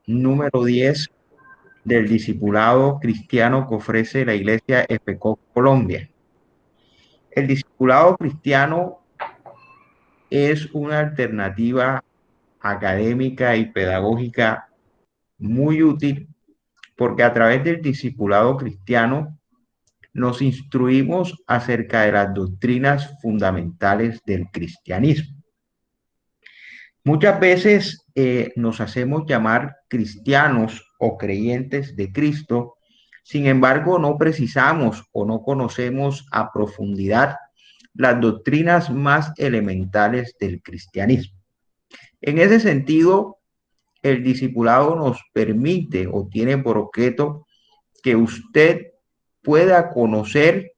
número 10 del discipulado cristiano que ofrece la Iglesia EFECOP Colombia. El discipulado cristiano es una alternativa académica y pedagógica muy útil porque a través del discipulado cristiano nos instruimos acerca de las doctrinas fundamentales del cristianismo. Muchas veces nos hacemos llamar cristianos o creyentes de Cristo, sin embargo no precisamos o no conocemos a profundidad las doctrinas más elementales del cristianismo. En ese sentido, el discipulado nos permite o tiene por objeto que usted pueda conocer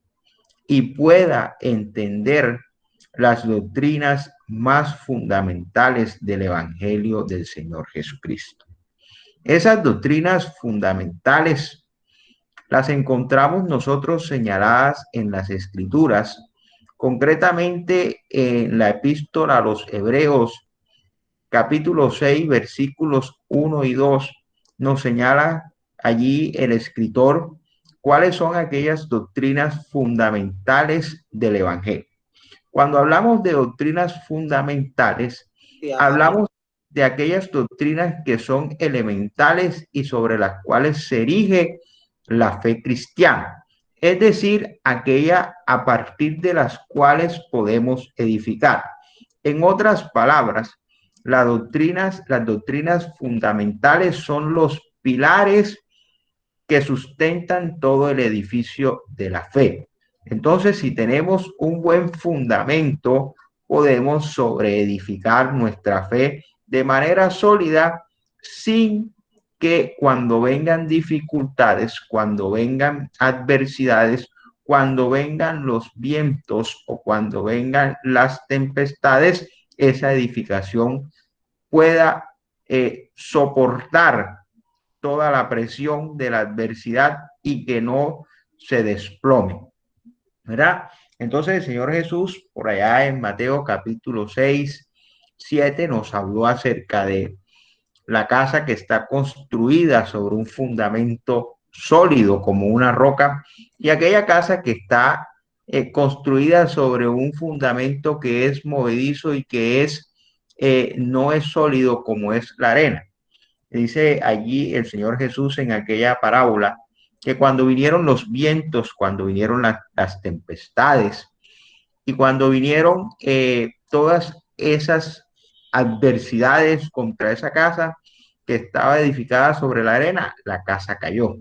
y pueda entender las doctrinas más fundamentales del Evangelio del Señor Jesucristo. Esas doctrinas fundamentales las encontramos nosotros señaladas en las Escrituras, concretamente en la epístola a los Hebreos, capítulo 6, versículos 1 y 2, nos señala allí el escritor cuáles son aquellas doctrinas fundamentales del Evangelio. Cuando hablamos de doctrinas fundamentales, hablamos de aquellas doctrinas que son elementales y sobre las cuales se erige la fe cristiana, es decir, aquella a partir de las cuales podemos edificar. En otras palabras, las doctrinas fundamentales son los pilares que sustentan todo el edificio de la fe. Entonces, si tenemos un buen fundamento, podemos sobreedificar nuestra fe de manera sólida sin que cuando vengan dificultades, cuando vengan adversidades, cuando vengan los vientos o cuando vengan las tempestades, esa edificación pueda soportar toda la presión de la adversidad y que no se desplome, ¿verdad? Entonces el Señor Jesús, por allá en Mateo capítulo 6, 7, nos habló acerca de la casa que está construida sobre un fundamento sólido como una roca y aquella casa que está construida sobre un fundamento que es movedizo y que no es sólido como es la arena. Dice allí el Señor Jesús en aquella parábola que cuando vinieron los vientos, cuando vinieron las tempestades y cuando vinieron todas esas adversidades contra esa casa que estaba edificada sobre la arena, la casa cayó.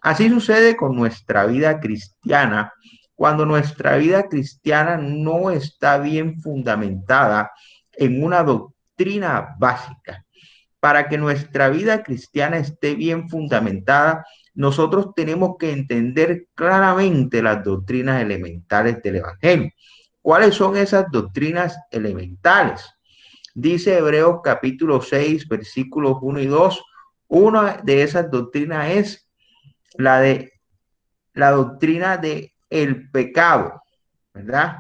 Así sucede con nuestra vida cristiana, cuando nuestra vida cristiana no está bien fundamentada en una doctrina básica. Para que nuestra vida cristiana esté bien fundamentada, nosotros tenemos que entender claramente las doctrinas elementales del Evangelio. ¿Cuáles son esas doctrinas elementales? Dice Hebreos capítulo 6, versículos 1 y 2. Una de esas doctrinas es la doctrina de el pecado, ¿verdad?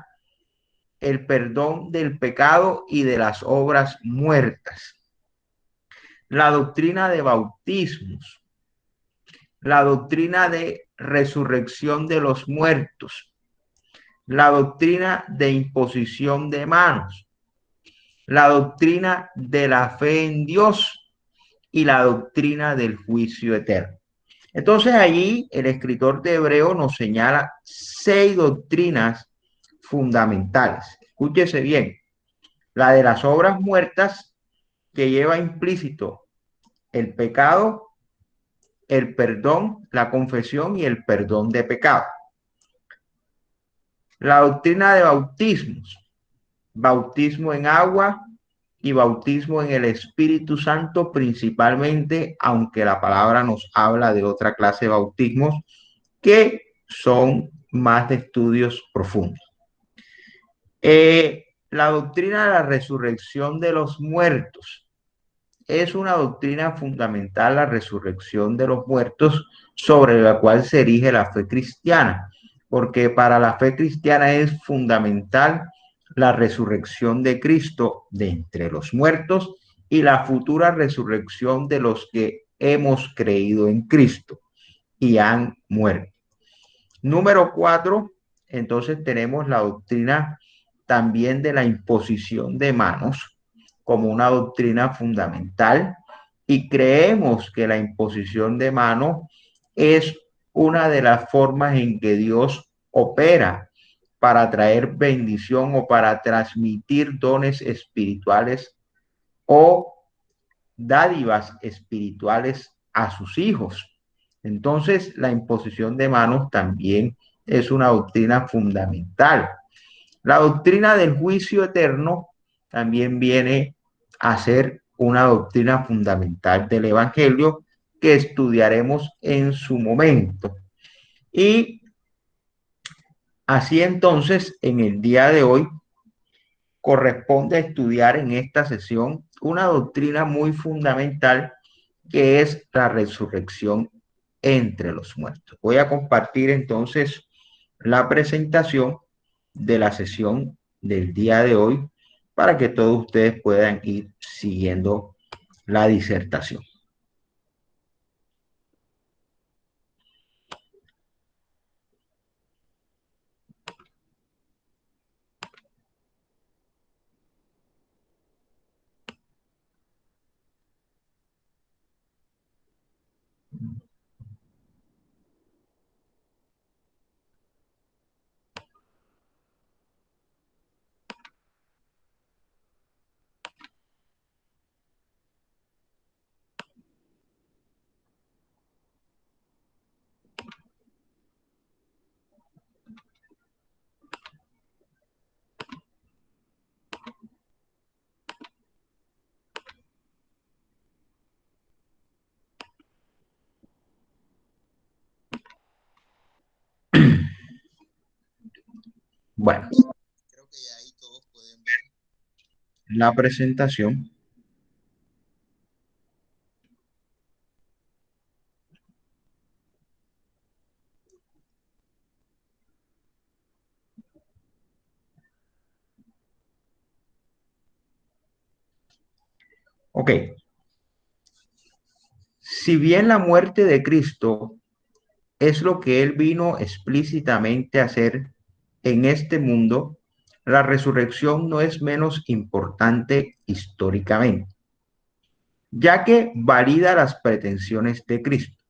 El perdón del pecado y de las obras muertas. La doctrina de bautismos, la doctrina de resurrección de los muertos, la doctrina de imposición de manos, la doctrina de la fe en Dios y la doctrina del juicio eterno. Entonces allí el escritor de Hebreo nos señala 6 doctrinas fundamentales. Escúchese bien. La de las obras muertas, que lleva implícito el pecado, el perdón, la confesión y el perdón de pecado. La doctrina de bautismos, bautismo en agua y bautismo en el Espíritu Santo principalmente, aunque la palabra nos habla de otra clase de bautismos que son más de estudios profundos. La doctrina de la resurrección de los muertos es una doctrina fundamental, la resurrección de los muertos, sobre la cual se erige la fe cristiana, porque para la fe cristiana es fundamental la resurrección de Cristo de entre los muertos y la futura resurrección de los que hemos creído en Cristo y han muerto. Número 4, entonces tenemos la doctrina también de la imposición de manos como una doctrina fundamental y creemos que la imposición de manos es una de las formas en que Dios opera para traer bendición o para transmitir dones espirituales o dádivas espirituales a sus hijos. Entonces, la imposición de manos también es una doctrina fundamental. La doctrina del juicio eterno también viene a ser una doctrina fundamental del Evangelio que estudiaremos en su momento. Y así entonces, en el día de hoy, corresponde estudiar en esta sesión una doctrina muy fundamental que es la resurrección entre los muertos. Voy a compartir entonces la presentación de la sesión del día de hoy para que todos ustedes puedan ir siguiendo la disertación. Bueno, creo que ya ahí todos pueden ver la presentación. Ok, si bien la muerte de Cristo es lo que Él vino explícitamente a hacer en este mundo, la resurrección no es menos importante históricamente, ya que valida las pretensiones de Cristo.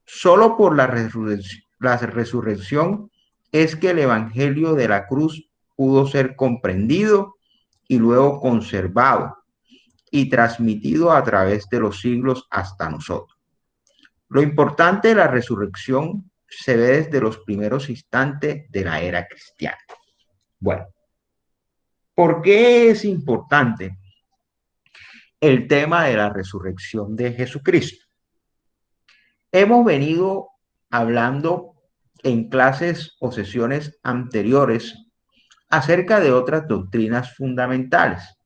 Solo por la resurrección es que el Evangelio de la cruz pudo ser comprendido y luego conservado y transmitido a través de los siglos hasta nosotros. Lo importante de la resurrección se ve desde los primeros instantes de la era cristiana. Bueno, ¿por qué es importante el tema de la resurrección de Jesucristo? Hemos venido hablando en clases o sesiones anteriores acerca de otras doctrinas fundamentales,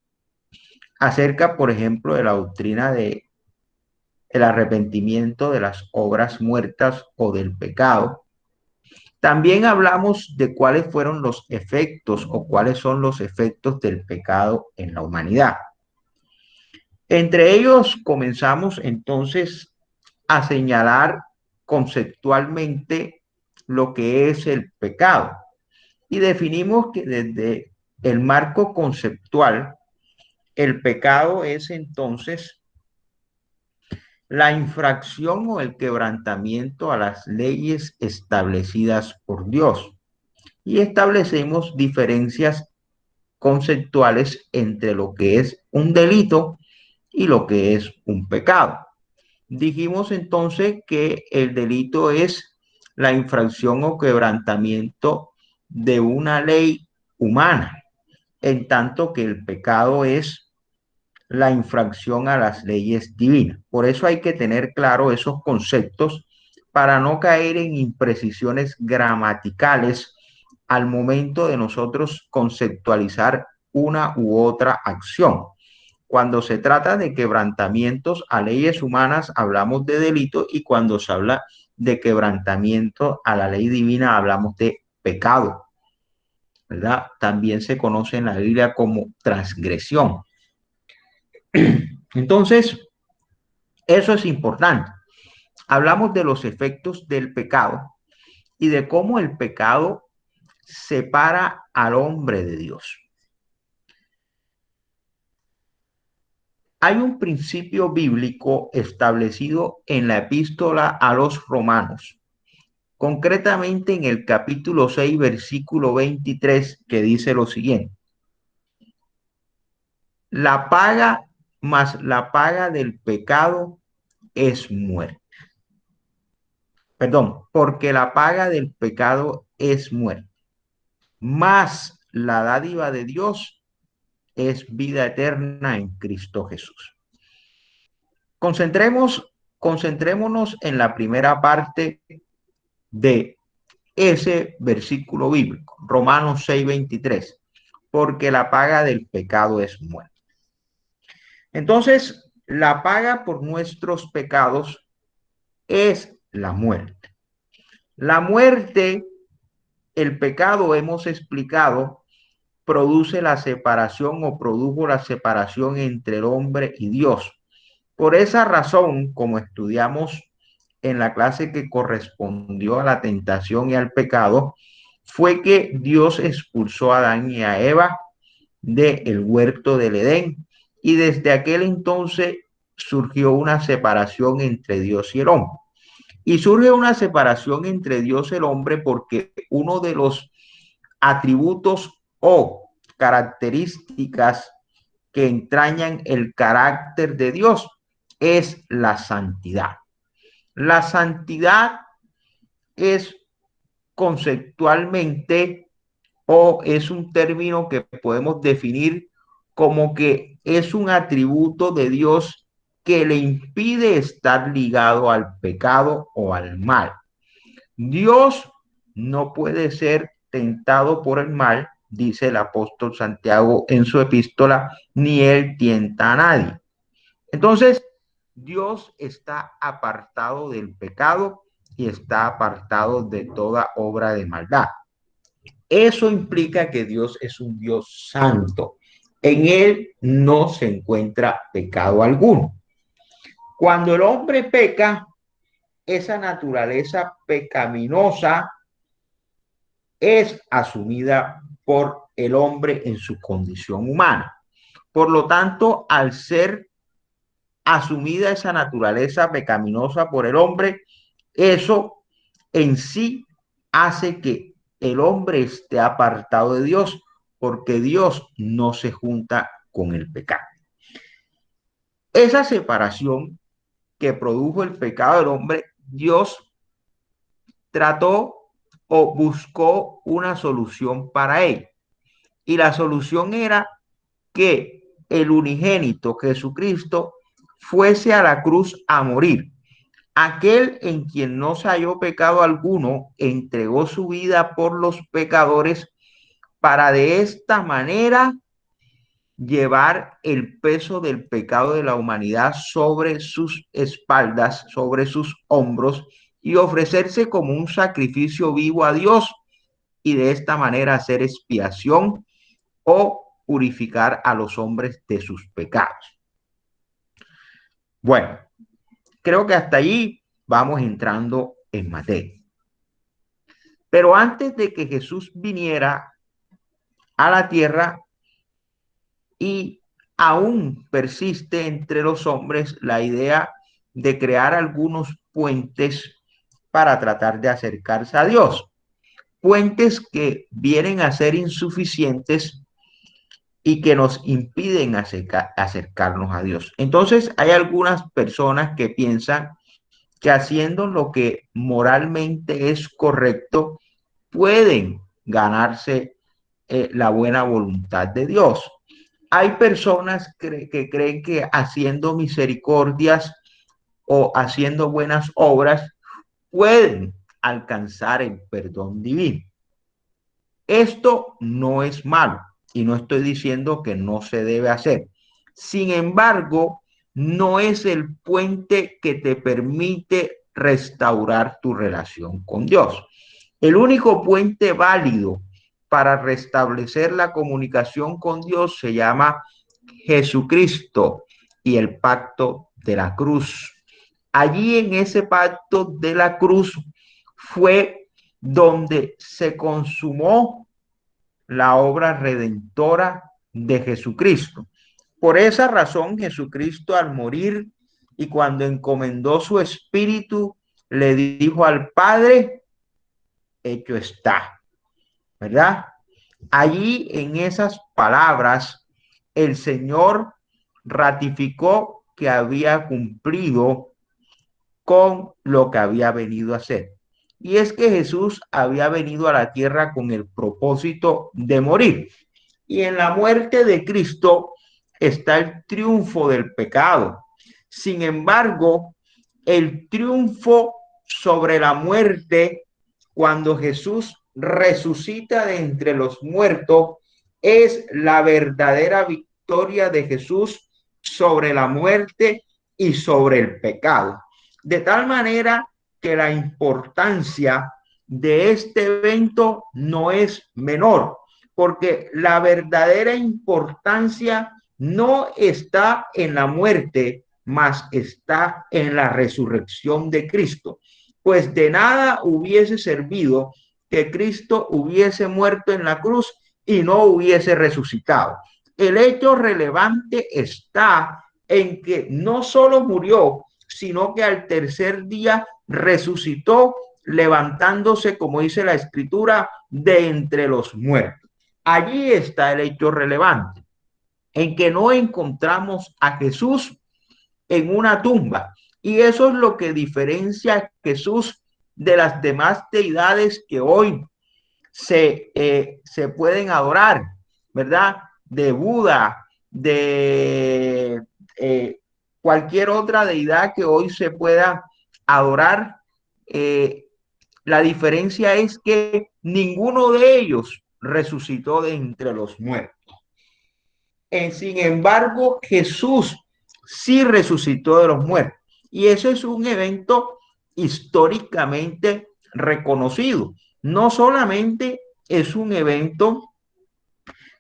acerca, por ejemplo, de la doctrina de el arrepentimiento de las obras muertas o del pecado. También hablamos de cuáles fueron los efectos o cuáles son los efectos del pecado en la humanidad. Entre ellos comenzamos entonces a señalar conceptualmente lo que es el pecado y definimos que desde el marco conceptual, el pecado es entonces la infracción o el quebrantamiento a las leyes establecidas por Dios. Y establecemos diferencias conceptuales entre lo que es un delito y lo que es un pecado. Dijimos entonces que el delito es la infracción o quebrantamiento de una ley humana, en tanto que el pecado es la infracción a las leyes divinas. Por eso hay que tener claro esos conceptos para no caer en imprecisiones gramaticales al momento de nosotros conceptualizar una u otra acción. Cuando se trata de quebrantamientos a leyes humanas, hablamos de delito, y cuando se habla de quebrantamiento a la ley divina, hablamos de pecado, ¿verdad? También se conoce en la Biblia como transgresión. Entonces, eso es importante. Hablamos de los efectos del pecado y de cómo el pecado separa al hombre de Dios. Hay un principio bíblico establecido en la epístola a los romanos, concretamente en el capítulo 6, versículo 23, que dice lo siguiente: la paga más la paga del pecado es muerte. Perdón, porque la paga del pecado es muerte, más la dádiva de Dios es vida eterna en Cristo Jesús. Concentrémonos en la primera parte de ese versículo bíblico, Romanos 6:23, porque la paga del pecado es muerte. Entonces, la paga por nuestros pecados es la muerte. La muerte, el pecado, hemos explicado, produce la separación o produjo la separación entre el hombre y Dios. Por esa razón, como estudiamos en la clase que correspondió a la tentación y al pecado, fue que Dios expulsó a Adán y a Eva del huerto del Edén. Y desde aquel entonces surgió una separación entre Dios y el hombre. Y surge una separación entre Dios y el hombre porque uno de los atributos o características que entrañan el carácter de Dios es la santidad. La santidad es conceptualmente o es un término que podemos definir como que es un atributo de Dios que le impide estar ligado al pecado o al mal. Dios no puede ser tentado por el mal, dice el apóstol Santiago en su epístola, ni él tienta a nadie. Entonces, Dios está apartado del pecado y está apartado de toda obra de maldad. Eso implica que Dios es un Dios santo. En él no se encuentra pecado alguno. Cuando el hombre peca, esa naturaleza pecaminosa es asumida por el hombre en su condición humana. Por lo tanto, al ser asumida esa naturaleza pecaminosa por el hombre, eso en sí hace que el hombre esté apartado de Dios, porque Dios no se junta con el pecado. Esa separación que produjo el pecado del hombre, Dios trató o buscó una solución para él. Y la solución era que el unigénito Jesucristo fuese a la cruz a morir. Aquel en quien no se halló pecado alguno, entregó su vida por los pecadores para de esta manera llevar el peso del pecado de la humanidad sobre sus espaldas, sobre sus hombros, y ofrecerse como un sacrificio vivo a Dios y de esta manera hacer expiación o purificar a los hombres de sus pecados. Bueno, creo que hasta allí vamos entrando en materia. Pero antes de que Jesús viniera a la tierra, y aún persiste entre los hombres la idea de crear algunos puentes para tratar de acercarse a Dios. Puentes que vienen a ser insuficientes y que nos impiden acercarnos a Dios. Entonces, hay algunas personas que piensan que haciendo lo que moralmente es correcto, pueden ganarse la buena voluntad de Dios. Hay personas que creen que haciendo misericordias o haciendo buenas obras pueden alcanzar el perdón divino. Esto no es malo y no estoy diciendo que no se debe hacer. Sin embargo, no es el puente que te permite restaurar tu relación con Dios. El único puente válido para restablecer la comunicación con Dios se llama Jesucristo, y el pacto de la cruz. Allí en ese pacto de la cruz fue donde se consumó la obra redentora de Jesucristo. Por esa razón, Jesucristo al morir y cuando encomendó su espíritu, le dijo al Padre, hecho está, ¿verdad? Allí en esas palabras, el Señor ratificó que había cumplido con lo que había venido a hacer. Y es que Jesús había venido a la tierra con el propósito de morir. Y en la muerte de Cristo está el triunfo del pecado. Sin embargo, el triunfo sobre la muerte, cuando Jesús resucita de entre los muertos, es la verdadera victoria de Jesús sobre la muerte y sobre el pecado. De tal manera que la importancia de este evento no es menor, porque la verdadera importancia no está en la muerte, mas está en la resurrección de Cristo. Pues de nada hubiese servido que Cristo hubiese muerto en la cruz y no hubiese resucitado. El hecho relevante está en que no solo murió, sino que al tercer día resucitó, levantándose, como dice la escritura, de entre los muertos. Allí está el hecho relevante, en que no encontramos a Jesús en una tumba. Y eso es lo que diferencia a Jesús de las demás deidades que hoy se pueden adorar, ¿verdad? De Buda, de cualquier otra deidad que hoy se pueda adorar. Eh, la diferencia es que ninguno de ellos resucitó de entre los muertos. Sin embargo, Jesús sí resucitó de los muertos. Y eso es un evento históricamente reconocido. No solamente es un evento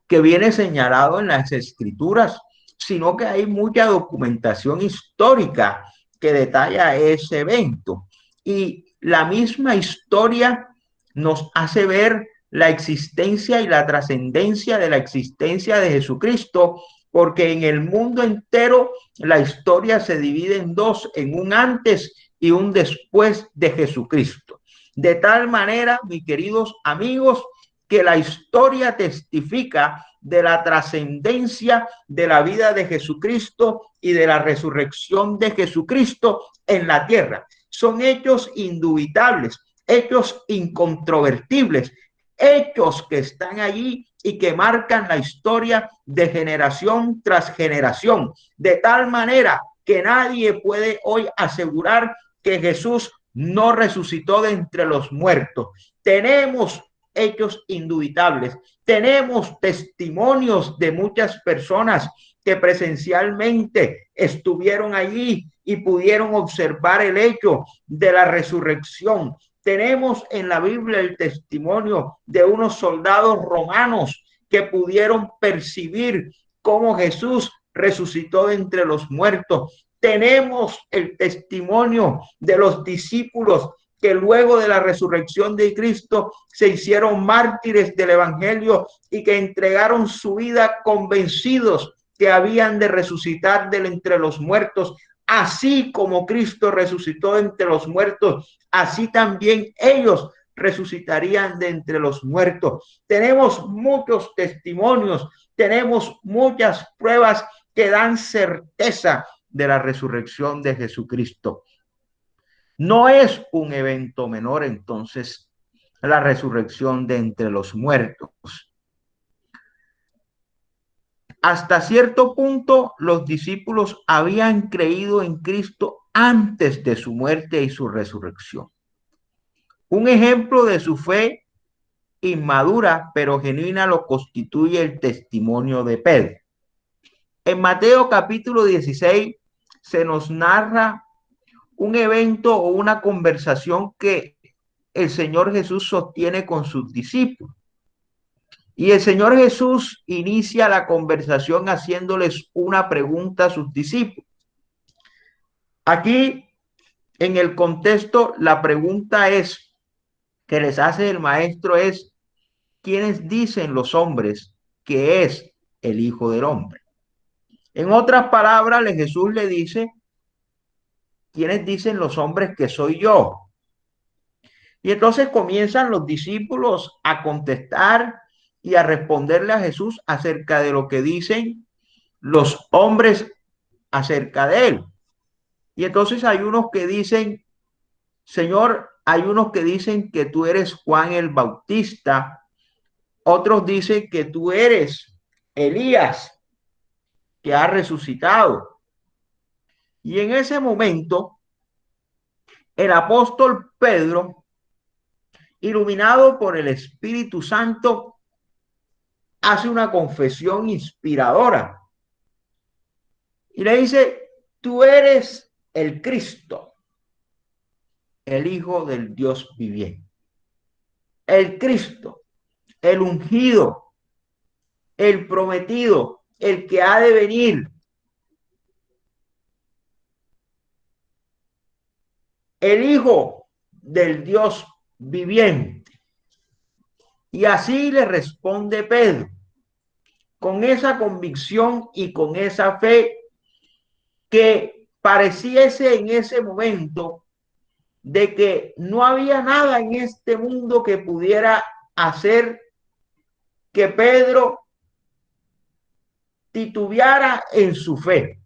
que viene señalado en las escrituras, sino que hay mucha documentación histórica que detalla ese evento. Y la misma historia nos hace ver la existencia y la trascendencia de la existencia de Jesucristo, porque en el mundo entero la historia se divide en dos, en un antes y un después de Jesucristo. De tal manera, mis queridos amigos, que la historia testifica de la trascendencia de la vida de Jesucristo y de la resurrección de Jesucristo en la tierra. Son hechos indubitables, hechos incontrovertibles, hechos que están allí y que marcan la historia de generación tras generación, de tal manera que nadie puede hoy asegurar que Jesús no resucitó de entre los muertos. Tenemos hechos indubitables, tenemos testimonios de muchas personas que presencialmente estuvieron allí y pudieron observar el hecho de la resurrección. Tenemos en la Biblia el testimonio de unos soldados romanos que pudieron percibir cómo Jesús resucitó de entre los muertos. Tenemos el testimonio de los discípulos que luego de la resurrección de Cristo se hicieron mártires del evangelio y que entregaron su vida convencidos que habían de resucitar de entre los muertos. Así como Cristo resucitó entre los muertos, así también ellos resucitarían de entre los muertos. Tenemos muchos testimonios, tenemos muchas pruebas que dan certeza de la resurrección de Jesucristo. No es un evento menor, entonces, la resurrección de entre los muertos. Hasta cierto punto, los discípulos habían creído en Cristo antes de su muerte y su resurrección. Un ejemplo de su fe inmadura pero genuina lo constituye el testimonio de Pedro. En Mateo capítulo 16 se nos narra un evento o una conversación que el Señor Jesús sostiene con sus discípulos. Y el Señor Jesús inicia la conversación haciéndoles una pregunta a sus discípulos. Aquí, en el contexto, la pregunta que les hace el maestro es, ¿quiénes dicen los hombres que es el Hijo del Hombre? En otras palabras, Jesús le dice, ¿quiénes dicen los hombres que soy yo? Y entonces comienzan los discípulos a contestar y a responderle a Jesús acerca de lo que dicen los hombres acerca de él. Y entonces hay unos que dicen, Señor, hay unos que dicen que tú eres Juan el Bautista, otros dicen que tú eres Elías, que ha resucitado. Y en ese momento, el apóstol Pedro, iluminado por el Espíritu Santo, hace una confesión inspiradora y le dice, tú eres el Cristo, el Hijo del Dios viviente, el Cristo, el ungido, el prometido, el que ha de venir, el Hijo del Dios viviente. Y así le responde Pedro, con esa convicción y con esa fe que pareciese en ese momento de que no había nada en este mundo que pudiera hacer que Pedro titubeara en su fe.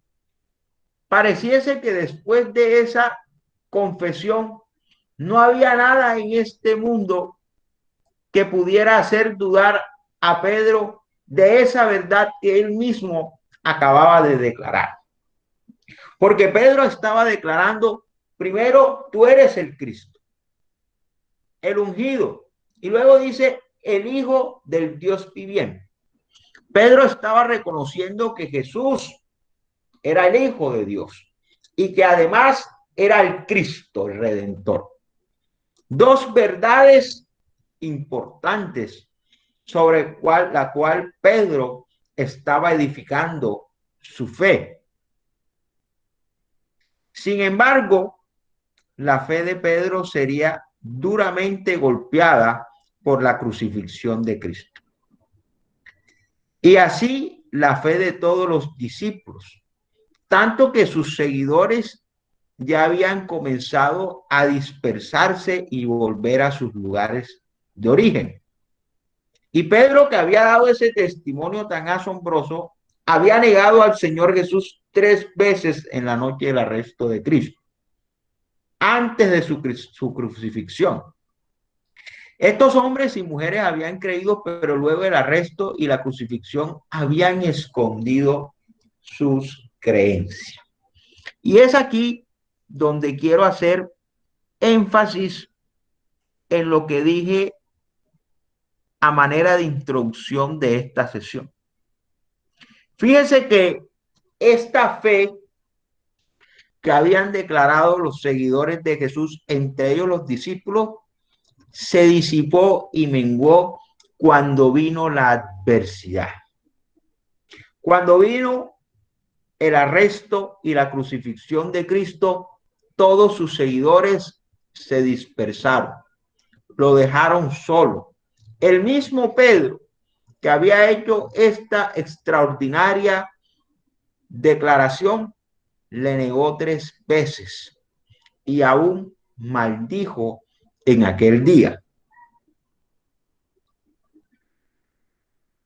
Pareciese que después de esa confesión no había nada en este mundo que pudiera hacer dudar a Pedro de esa verdad que él mismo acababa de declarar. Porque Pedro estaba declarando, primero, tú eres el Cristo, el ungido, y luego dice, el Hijo del Dios viviente. Pedro estaba reconociendo que Jesús era el Hijo de Dios y que además era el Cristo, el Redentor. Dos verdades importantes sobre la cual Pedro estaba edificando su fe. Sin embargo, la fe de Pedro sería duramente golpeada por la crucifixión de Cristo. Y así la fe de todos los discípulos, tanto que sus seguidores ya habían comenzado a dispersarse y volver a sus lugares de origen. Y Pedro, que había dado ese testimonio tan asombroso, había negado al Señor Jesús 3 veces en la noche del arresto de Cristo, antes de su crucifixión. Estos hombres y mujeres habían creído, pero luego del arresto y la crucifixión habían escondido sus creencias. Y es aquí donde quiero hacer énfasis en lo que dije a manera de introducción de esta sesión. Fíjense que esta fe que habían declarado los seguidores de Jesús, entre ellos los discípulos, se disipó y menguó cuando vino la adversidad. Cuando vino el arresto y la crucifixión de Cristo, todos sus seguidores se dispersaron, lo dejaron solo. El mismo Pedro, que había hecho esta extraordinaria declaración, le negó 3 veces y aún maldijo en aquel día.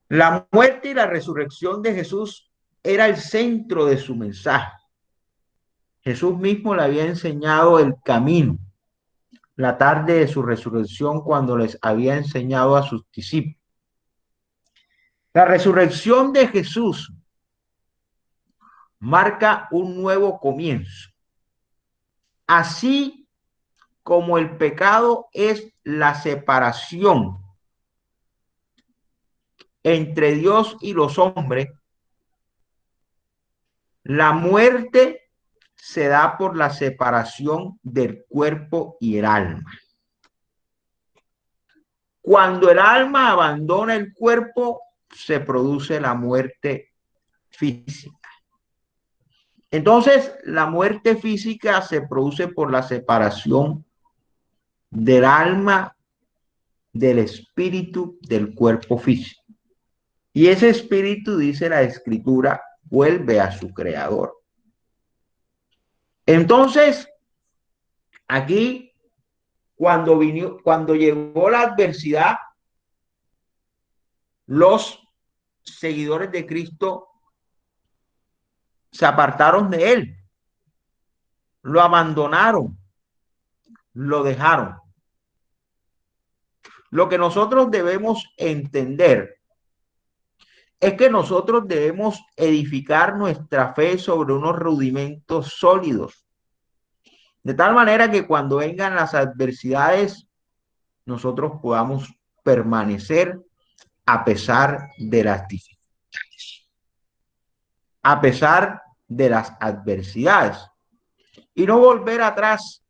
La muerte y la resurrección de Jesús era el centro de su mensaje. Jesús mismo le había enseñado el camino la tarde de su resurrección cuando les había enseñado a sus discípulos. La resurrección de Jesús marca un nuevo comienzo. Así como el pecado es la separación entre Dios y los hombres, la muerte se da por la separación del cuerpo y el alma. Cuando el alma abandona el cuerpo, se produce la muerte física. Entonces, la muerte física se produce por la separación del alma, del espíritu, del cuerpo físico. Y ese espíritu, dice la escritura, vuelve a su creador. Entonces, aquí, cuando llegó la adversidad, los seguidores de Cristo se apartaron de él, lo abandonaron, lo dejaron. Lo que nosotros debemos entender es que nosotros debemos edificar nuestra fe sobre unos rudimentos sólidos, de tal manera que cuando vengan las adversidades, nosotros podamos permanecer a pesar de las dificultades, a pesar de las adversidades, y no volver atrás,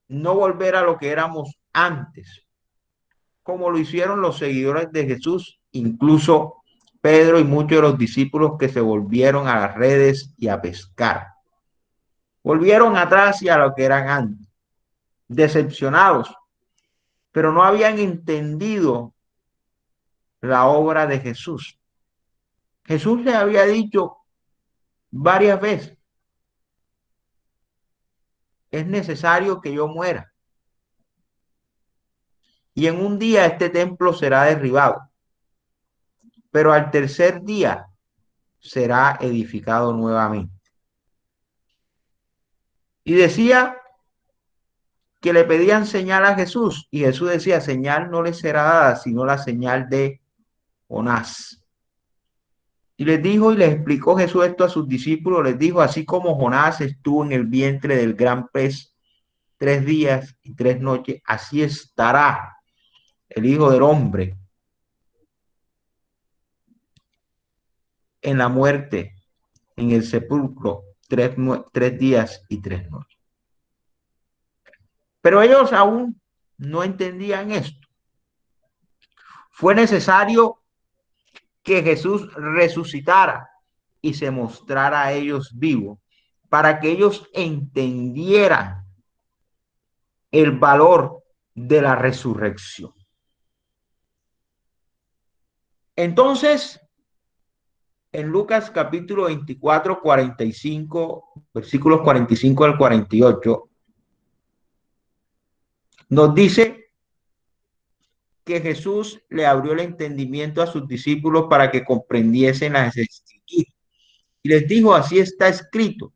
no volver a lo que éramos antes, como lo hicieron los seguidores de Jesús, incluso Pedro y muchos de los discípulos que se volvieron a las redes y a pescar. Volvieron atrás y a lo que eran antes, decepcionados, pero no habían entendido la obra de Jesús. Jesús les había dicho varias veces, es necesario que yo muera. Y en un día este templo será derribado, pero al tercer día será edificado nuevamente. Y decía que le pedían señal a Jesús, y Jesús decía, señal no le será dada, sino la señal de Jonás. Y les dijo y les explicó Jesús esto a sus discípulos, les dijo, así como Jonás estuvo en el vientre del gran pez 3 días y 3 noches, así estará el Hijo del Hombre en la muerte, en el sepulcro, 3 días y 3 noches. Pero ellos aún no entendían esto. Fue necesario que Jesús resucitara y se mostrara a ellos vivo, para que ellos entendieran el valor de la resurrección. Entonces, en Lucas capítulo 24, 45, versículos 45 al 48, nos dice que Jesús le abrió el entendimiento a sus discípulos para que comprendiesen las escrituras. Y les dijo, así está escrito.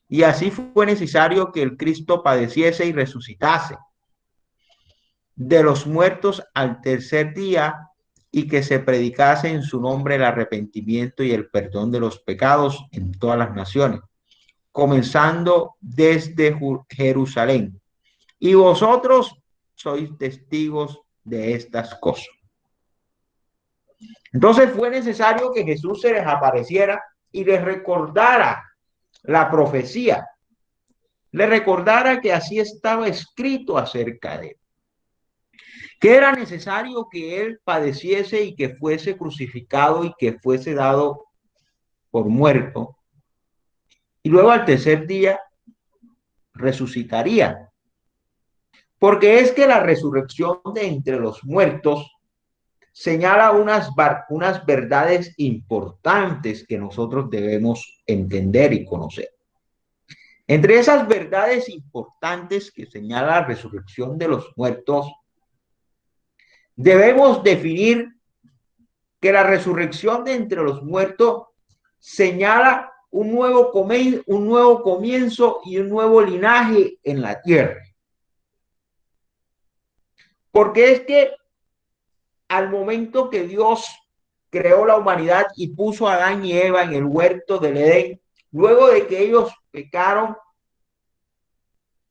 Y así fue necesario que el Cristo padeciese y resucitase de los muertos al tercer día, y que se predicase en su nombre el arrepentimiento y el perdón de los pecados en todas las naciones, comenzando desde Jerusalén. Y vosotros sois testigos de estas cosas. Entonces fue necesario que Jesús se les apareciera y les recordara la profecía, le recordara que así estaba escrito acerca de él, que era necesario que él padeciese y que fuese crucificado y que fuese dado por muerto, y luego al tercer día resucitaría. Porque es que la resurrección de entre los muertos señala unas verdades importantes que nosotros debemos entender y conocer. Entre esas verdades importantes que señala la resurrección de los muertos, debemos definir que la resurrección de entre los muertos señala un nuevo comienzo y un nuevo linaje en la tierra. Porque es que al momento que Dios creó la humanidad y puso a Adán y Eva en el huerto del Edén, luego de que ellos pecaron,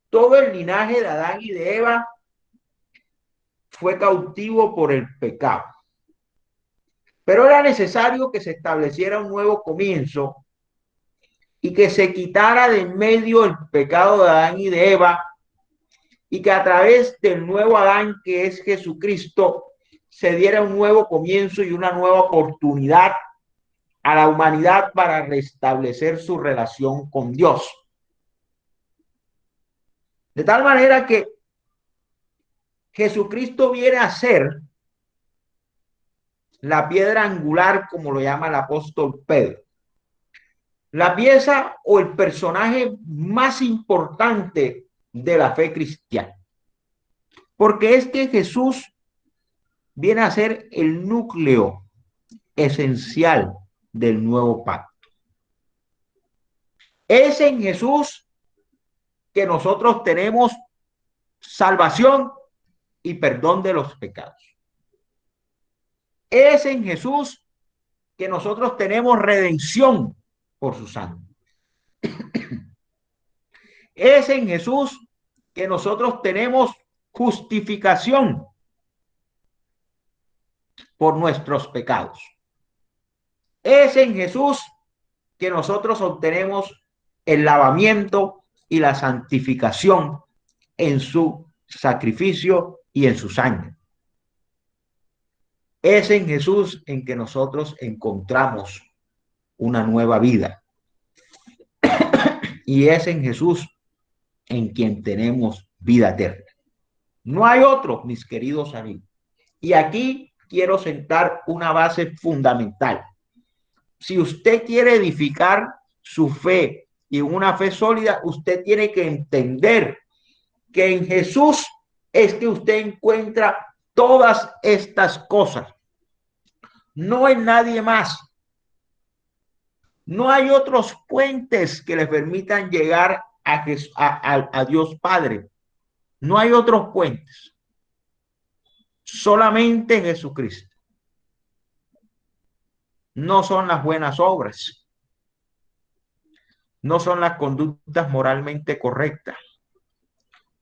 todo el linaje de Adán y de Eva fue cautivo por el pecado. Pero era necesario que se estableciera un nuevo comienzo y que se quitara de en medio el pecado de Adán y de Eva, y que a través del nuevo Adán, que es Jesucristo, se diera un nuevo comienzo y una nueva oportunidad a la humanidad para restablecer su relación con Dios. De tal manera que Jesucristo viene a ser la piedra angular, como lo llama el apóstol Pedro. La pieza o el personaje más importante de la fe cristiana. Porque es que Jesús viene a ser el núcleo esencial del nuevo pacto. Es en Jesús que nosotros tenemos salvación y perdón de los pecados. Es en Jesús que nosotros tenemos redención por su sangre. Es en Jesús que nosotros tenemos justificación por nuestros pecados. Es en Jesús que nosotros obtenemos el lavamiento y la santificación en su sacrificio y en su sangre. Es en Jesús en que nosotros encontramos una nueva vida. Y es en Jesús en quien tenemos vida eterna. No hay otro, mis queridos amigos. Y aquí quiero sentar una base fundamental. Si usted quiere edificar su fe y una fe sólida, usted tiene que entender que en Jesús es que usted encuentra todas estas cosas. No en nadie más. No hay otros puentes que le permitan llegar a Dios Padre. No hay otros puentes. Solamente Jesucristo. No son las buenas obras. No son las conductas moralmente correctas.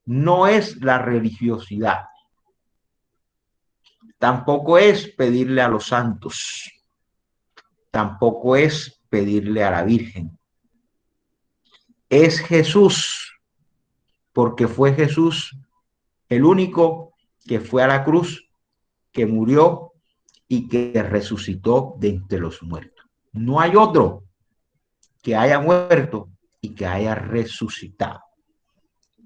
No es la religiosidad. Tampoco es pedirle a los santos. Tampoco es pedirle a la Virgen. Es Jesús, porque fue Jesús el único que fue a la cruz, que murió y que resucitó de entre los muertos. No hay otro que haya muerto y que haya resucitado.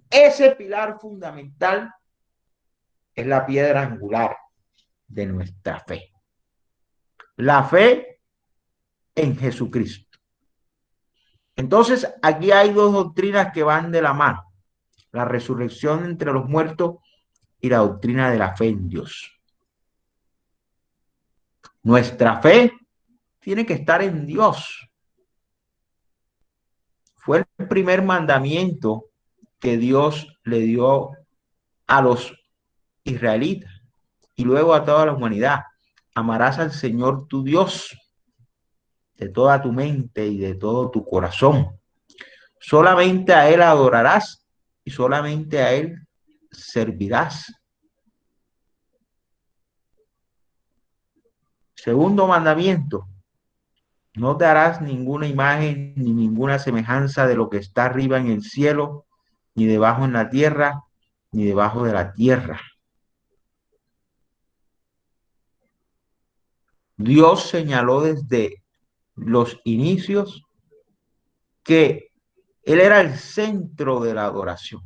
Ese pilar fundamental es la piedra angular de nuestra fe. La fe en Jesucristo. Entonces, aquí hay dos doctrinas que van de la mano. La resurrección entre los muertos y la doctrina de la fe en Dios. Nuestra fe tiene que estar en Dios. Fue el primer mandamiento que Dios le dio a los israelitas y luego a toda la humanidad. Amarás al Señor tu Dios de toda tu mente y de todo tu corazón. Solamente a Él adorarás y solamente a Él servirás. Segundo mandamiento, no te harás ninguna imagen ni ninguna semejanza de lo que está arriba en el cielo, ni debajo en la tierra, ni debajo de la tierra. Dios señaló desde los inicios que Él era el centro de la adoración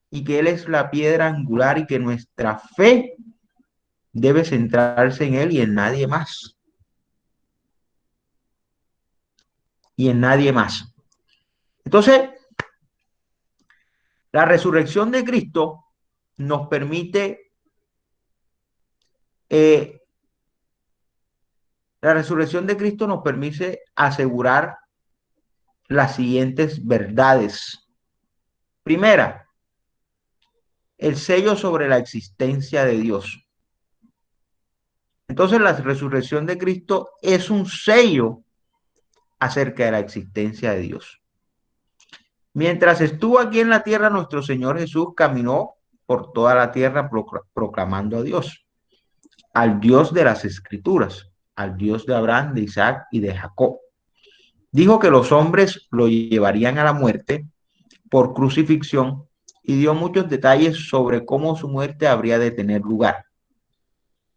y que Él es la piedra angular y que nuestra fe debe centrarse en Él y en nadie más. Y en nadie más. Entonces, la resurrección de Cristo nos permite, la resurrección de Cristo nos permite asegurar las siguientes verdades. Primera, el sello sobre la existencia de Dios. Entonces, la resurrección de Cristo es un sello acerca de la existencia de Dios. Mientras estuvo aquí en la tierra, nuestro Señor Jesús caminó por toda la tierra proclamando a Dios, al Dios de las Escrituras, al Dios de Abraham, de Isaac y de Jacob. Dijo que los hombres lo llevarían a la muerte por crucifixión y dio muchos detalles sobre cómo su muerte habría de tener lugar.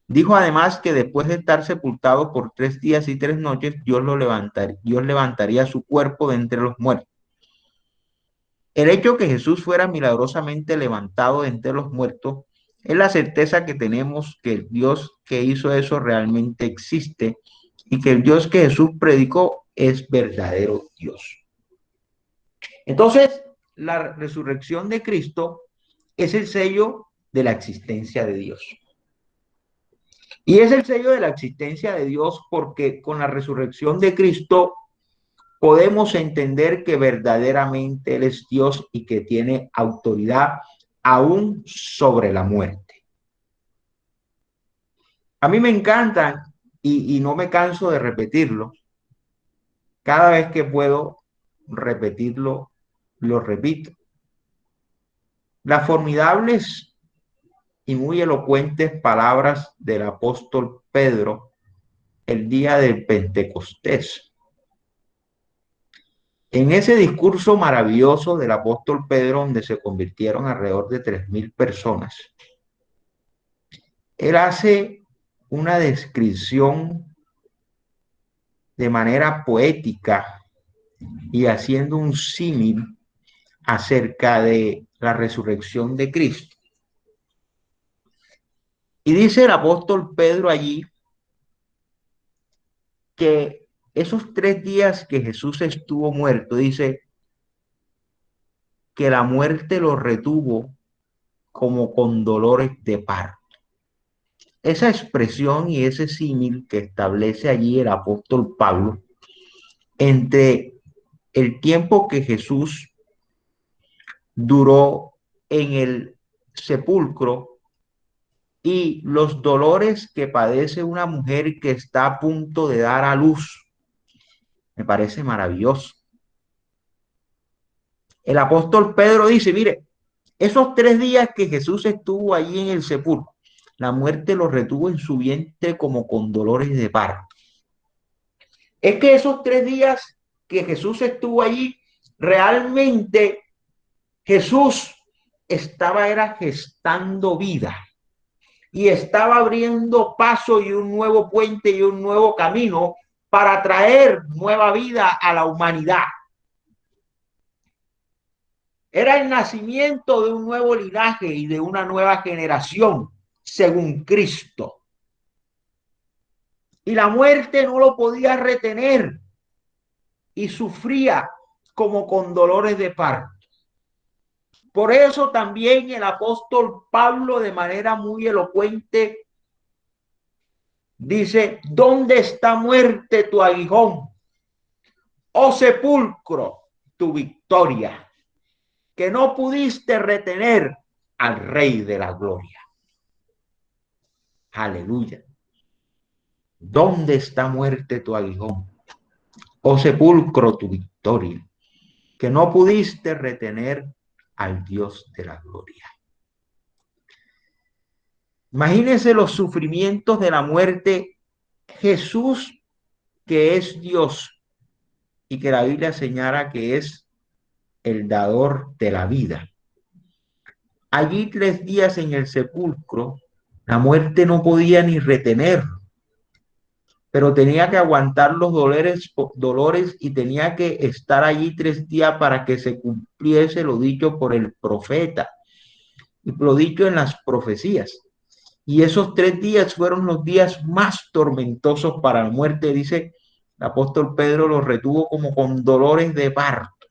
Dijo además que después de estar sepultado por 3 días y 3 noches, Dios levantaría su cuerpo de entre los muertos. El hecho que Jesús fuera milagrosamente levantado de entre los muertos es la certeza que tenemos que el Dios que hizo eso realmente existe y que el Dios que Jesús predicó es verdadero Dios. Entonces, la resurrección de Cristo es el sello de la existencia de Dios. Y es el sello de la existencia de Dios porque con la resurrección de Cristo podemos entender que verdaderamente Él es Dios y que tiene autoridad aún sobre la muerte. A mí me encanta y no me canso de repetirlo. Cada vez que puedo repetirlo, lo repito. Las formidables y muy elocuentes palabras del apóstol Pedro el día del Pentecostés. En ese discurso maravilloso del apóstol Pedro, donde se convirtieron alrededor de 3.000 personas, él hace una descripción de manera poética y haciendo un símil acerca de la resurrección de Cristo. Y dice el apóstol Pedro allí que esos 3 días que Jesús estuvo muerto, dice que la muerte lo retuvo como con dolores de parto. Esa expresión y ese símil que establece allí el apóstol Pablo entre el tiempo que Jesús duró en el sepulcro y los dolores que padece una mujer que está a punto de dar a luz, me parece maravilloso. El apóstol Pedro dice, mire, esos 3 días que Jesús estuvo allí en el sepulcro, la muerte lo retuvo en su vientre como con dolores de parto. Es que esos 3 días que Jesús estuvo allí, realmente Jesús era gestando vida y estaba abriendo paso y un nuevo puente y un nuevo camino para traer nueva vida a la humanidad. Era el nacimiento de un nuevo linaje y de una nueva generación, según Cristo. Y la muerte no lo podía retener y sufría como con dolores de parto. Por eso también el apóstol Pablo, de manera muy elocuente, dice, ¿dónde está muerte tu aguijón? Oh sepulcro, tu victoria, que no pudiste retener al Rey de la Gloria. Aleluya. ¿Dónde está muerte tu aguijón? Oh sepulcro, tu victoria, que no pudiste retener al Dios de la gloria. Imagínense los sufrimientos de la muerte. Jesús, que es Dios y que la Biblia señala que es el dador de la vida. Allí 3 días en el sepulcro, la muerte no podía ni retenerlo, pero tenía que aguantar los dolores y tenía que estar allí 3 días para que se cumpliese lo dicho por el profeta y lo dicho en las profecías. Y esos 3 días fueron los días más tormentosos para la muerte, dice el apóstol Pedro, los retuvo como con dolores de parto.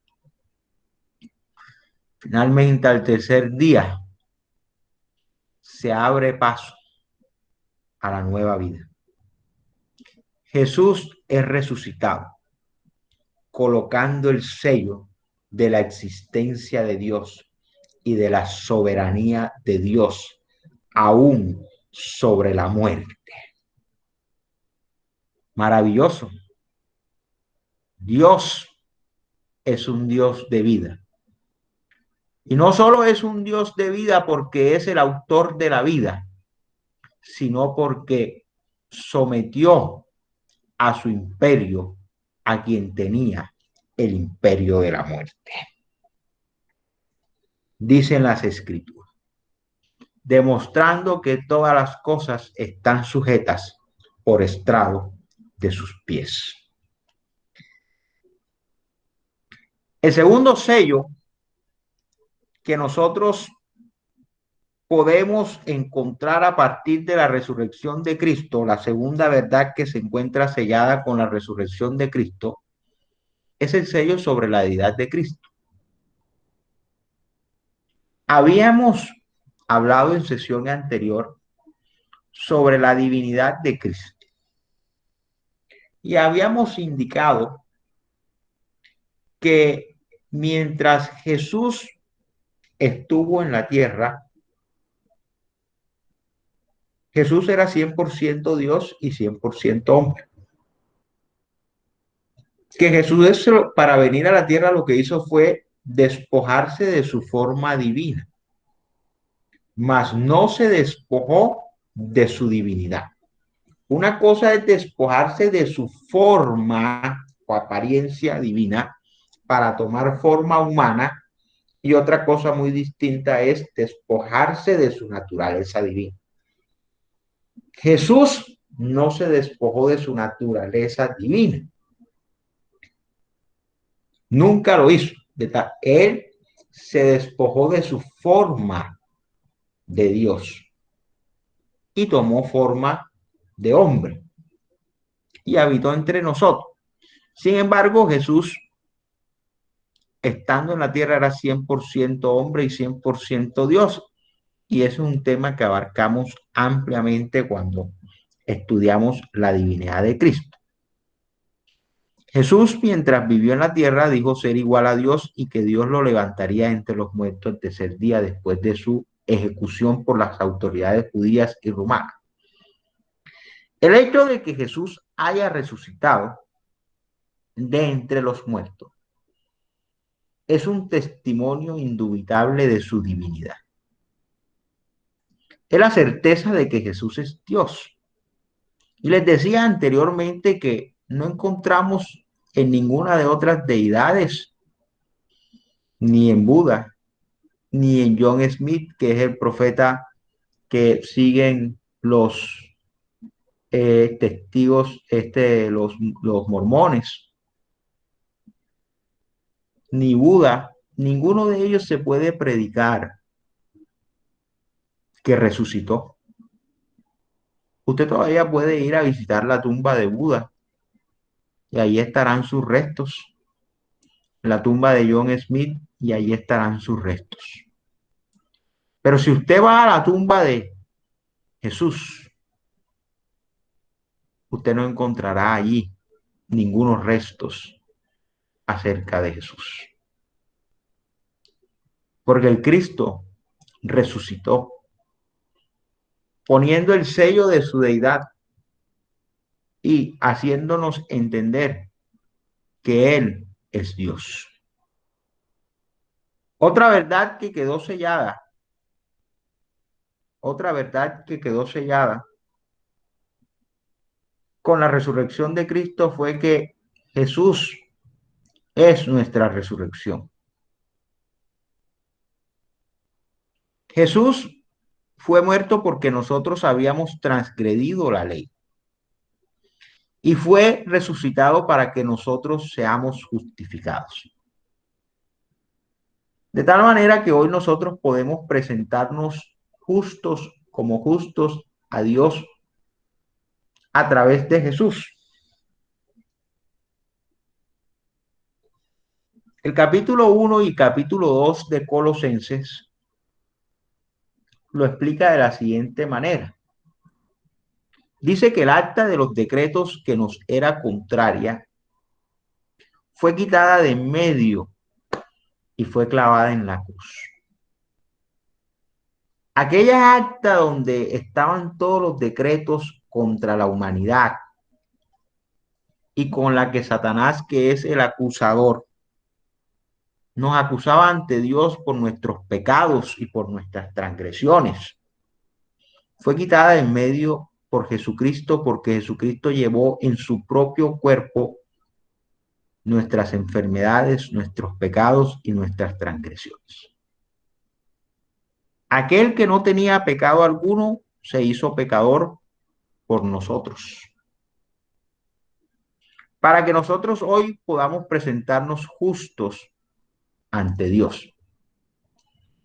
Finalmente, al tercer día, se abre paso a la nueva vida. Jesús es resucitado, colocando el sello de la existencia de Dios y de la soberanía de Dios aún sobre la muerte. Maravilloso. Dios es un Dios de vida. Y no solo es un Dios de vida porque es el autor de la vida, sino porque sometió a su imperio a quien tenía el imperio de la muerte. dicen las Escrituras, demostrando que todas las cosas están sujetas por estrado de sus pies. El segundo sello que nosotros podemos encontrar a partir de la resurrección de Cristo, la segunda verdad que se encuentra sellada con la resurrección de Cristo, es el sello sobre la deidad de Cristo. Habíamos hablado en sesión anterior sobre la divinidad de Cristo y habíamos indicado que mientras Jesús estuvo en la tierra, Jesús era 100% Dios y 100% hombre. Que Jesús para venir a la tierra lo que hizo fue despojarse de su forma divina, mas no se despojó de su divinidad. Una cosa es despojarse de su forma o apariencia divina para tomar forma humana, y otra cosa muy distinta es despojarse de su naturaleza divina. Jesús no se despojó de su naturaleza divina. Nunca lo hizo. Él se despojó de su forma de Dios y tomó forma de hombre y habitó entre nosotros. Sin embargo, Jesús, estando en la tierra, era 100% hombre y 100% Dios. Y ese es un tema que abarcamos ampliamente cuando estudiamos la divinidad de Cristo. Jesús, mientras vivió en la tierra, dijo ser igual a Dios y que Dios lo levantaría entre los muertos el tercer día después de su ejecución por las autoridades judías y romanas. El hecho de que Jesús haya resucitado de entre los muertos es un testimonio indubitable de su divinidad. Es la certeza de que Jesús es Dios. Y les decía anteriormente que no encontramos en ninguna de otras deidades, ni en Buda, ni en John Smith, que es el profeta que siguen los testigos, los mormones, ni Buda, ninguno de ellos se puede predicar que resucitó. Usted todavía puede ir a visitar la tumba de Buda y ahí estarán sus restos, la tumba de John Smith y ahí estarán sus restos. Pero si usted va a la tumba de Jesús, usted no encontrará allí ningunos restos acerca de Jesús. Porque el Cristo resucitó, poniendo el sello de su deidad y haciéndonos entender que Él es Dios. Otra verdad que quedó sellada, otra verdad que quedó sellada con la resurrección de Cristo fue que Jesús es nuestra resurrección. Jesús fue muerto porque nosotros habíamos transgredido la ley y fue resucitado para que nosotros seamos justificados. De tal manera que hoy nosotros podemos presentarnos justos como justos a Dios a través de Jesús. El capítulo 1 y capítulo 2 de Colosenses lo explica de la siguiente manera. Dice que el acta de los decretos que nos era contraria fue quitada de en medio y fue clavada en la cruz. Aquella acta donde estaban todos los decretos contra la humanidad y con la que Satanás, que es el acusador, nos acusaba ante Dios por nuestros pecados y por nuestras transgresiones, fue quitada en medio por Jesucristo, porque Jesucristo llevó en su propio cuerpo nuestras enfermedades, nuestros pecados y nuestras transgresiones. Aquel que no tenía pecado alguno se hizo pecador por nosotros, para que nosotros hoy podamos presentarnos justos ante Dios.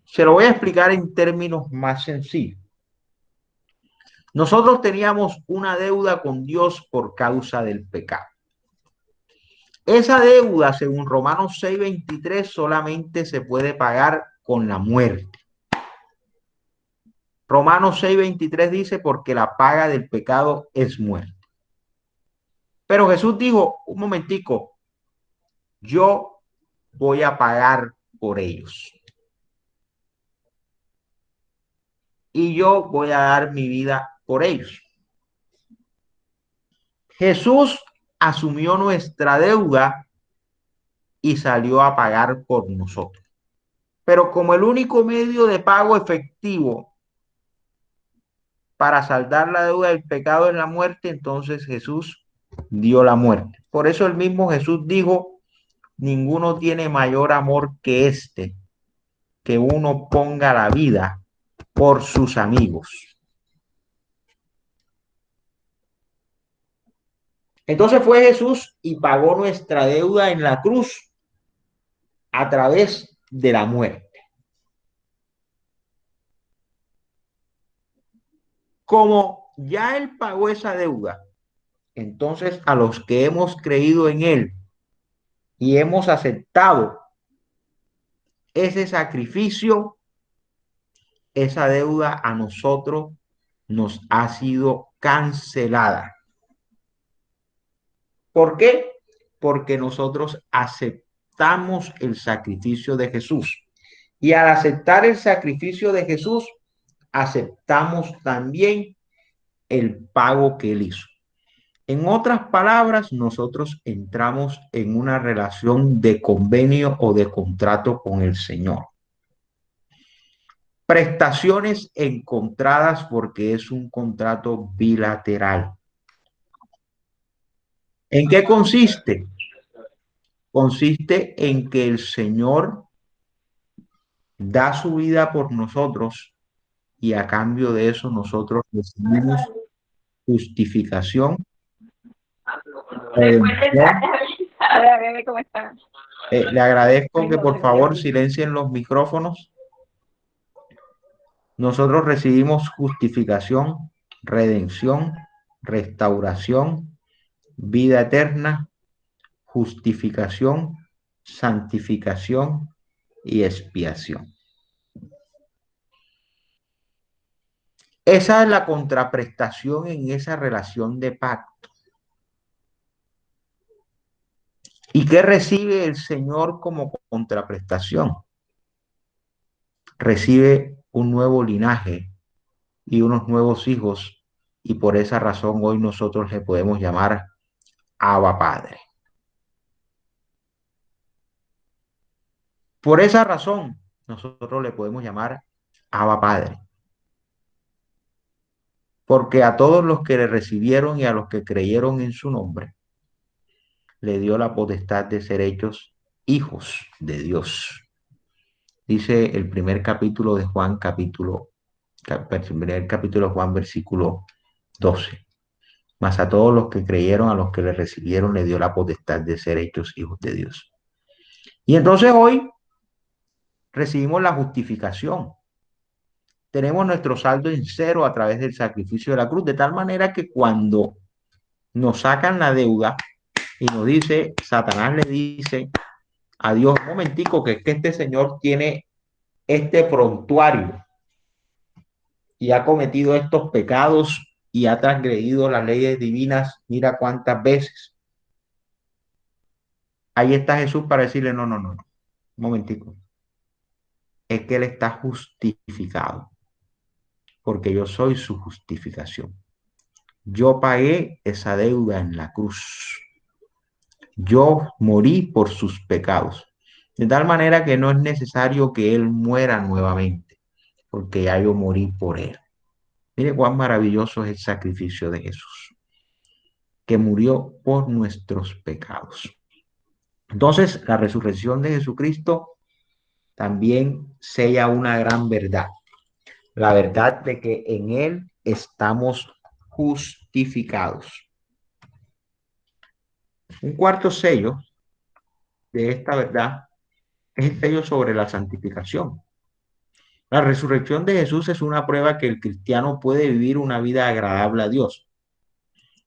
Se lo voy a explicar en términos más sencillos. Nosotros teníamos una deuda con Dios por causa del pecado. Esa deuda, según Romanos 6:23, solamente se puede pagar con la muerte. Romanos 6:23 dice, porque la paga del pecado es muerte. Pero Jesús dijo, un momentico, yo voy a pagar por ellos. Y yo voy a dar mi vida por ellos. Jesús asumió nuestra deuda y salió a pagar por nosotros. Pero como el único medio de pago efectivo para saldar la deuda del pecado es la muerte, entonces Jesús dio la muerte. Por eso el mismo Jesús dijo, ninguno tiene mayor amor que este, que uno ponga la vida por sus amigos. Entonces fue Jesús y pagó nuestra deuda en la cruz a través de la muerte. Como ya Él pagó esa deuda, entonces a los que hemos creído en Él y hemos aceptado ese sacrificio, esa deuda a nosotros nos ha sido cancelada. ¿Por qué? Porque nosotros aceptamos el sacrificio de Jesús. Y al aceptar el sacrificio de Jesús, aceptamos también el pago que Él hizo. En otras palabras, nosotros entramos en una relación de convenio o de contrato con el Señor. Prestaciones encontradas porque es un contrato bilateral. ¿En qué consiste? Consiste en que el Señor da su vida por nosotros y a cambio de eso nosotros recibimos justificación, redención. Hola, bebé, ¿cómo estás? Le agradezco que por favor silencien los micrófonos. Nosotros recibimos justificación, redención, restauración, vida eterna, justificación, santificación y expiación. Esa es la contraprestación en esa relación de pacto. ¿Y qué recibe el Señor como contraprestación? Recibe un nuevo linaje y unos nuevos hijos, y por esa razón hoy nosotros le podemos llamar Abba Padre. Por esa razón nosotros le podemos llamar Abba Padre, porque a todos los que le recibieron y a los que creyeron en su nombre, le dio la potestad de ser hechos hijos de Dios. Dice el primer capítulo de Juan, primer capítulo de Juan, versículo 12. Mas a todos los que creyeron, a los que le recibieron, le dio la potestad de ser hechos hijos de Dios. Y entonces hoy recibimos la justificación. Tenemos nuestro saldo en cero a través del sacrificio de la cruz, de tal manera que cuando nos sacan la deuda y nos dice, Satanás le dice a Dios, un momentico, que es que este señor tiene este prontuario y ha cometido estos pecados y ha transgredido las leyes divinas, mira cuántas veces. Ahí está Jesús para decirle, no, no, no, no, un momentico. Es que él está justificado, porque yo soy su justificación. Yo pagué esa deuda en la cruz. Yo morí por sus pecados. De tal manera que no es necesario que él muera nuevamente, porque ya yo morí por él. Mire cuán maravilloso es el sacrificio de Jesús, que murió por nuestros pecados. Entonces, la resurrección de Jesucristo también sella una gran verdad. La verdad de que en Él estamos justificados. Un cuarto sello de esta verdad es el sello sobre la santificación. La resurrección de Jesús es una prueba que el cristiano puede vivir una vida agradable a Dios.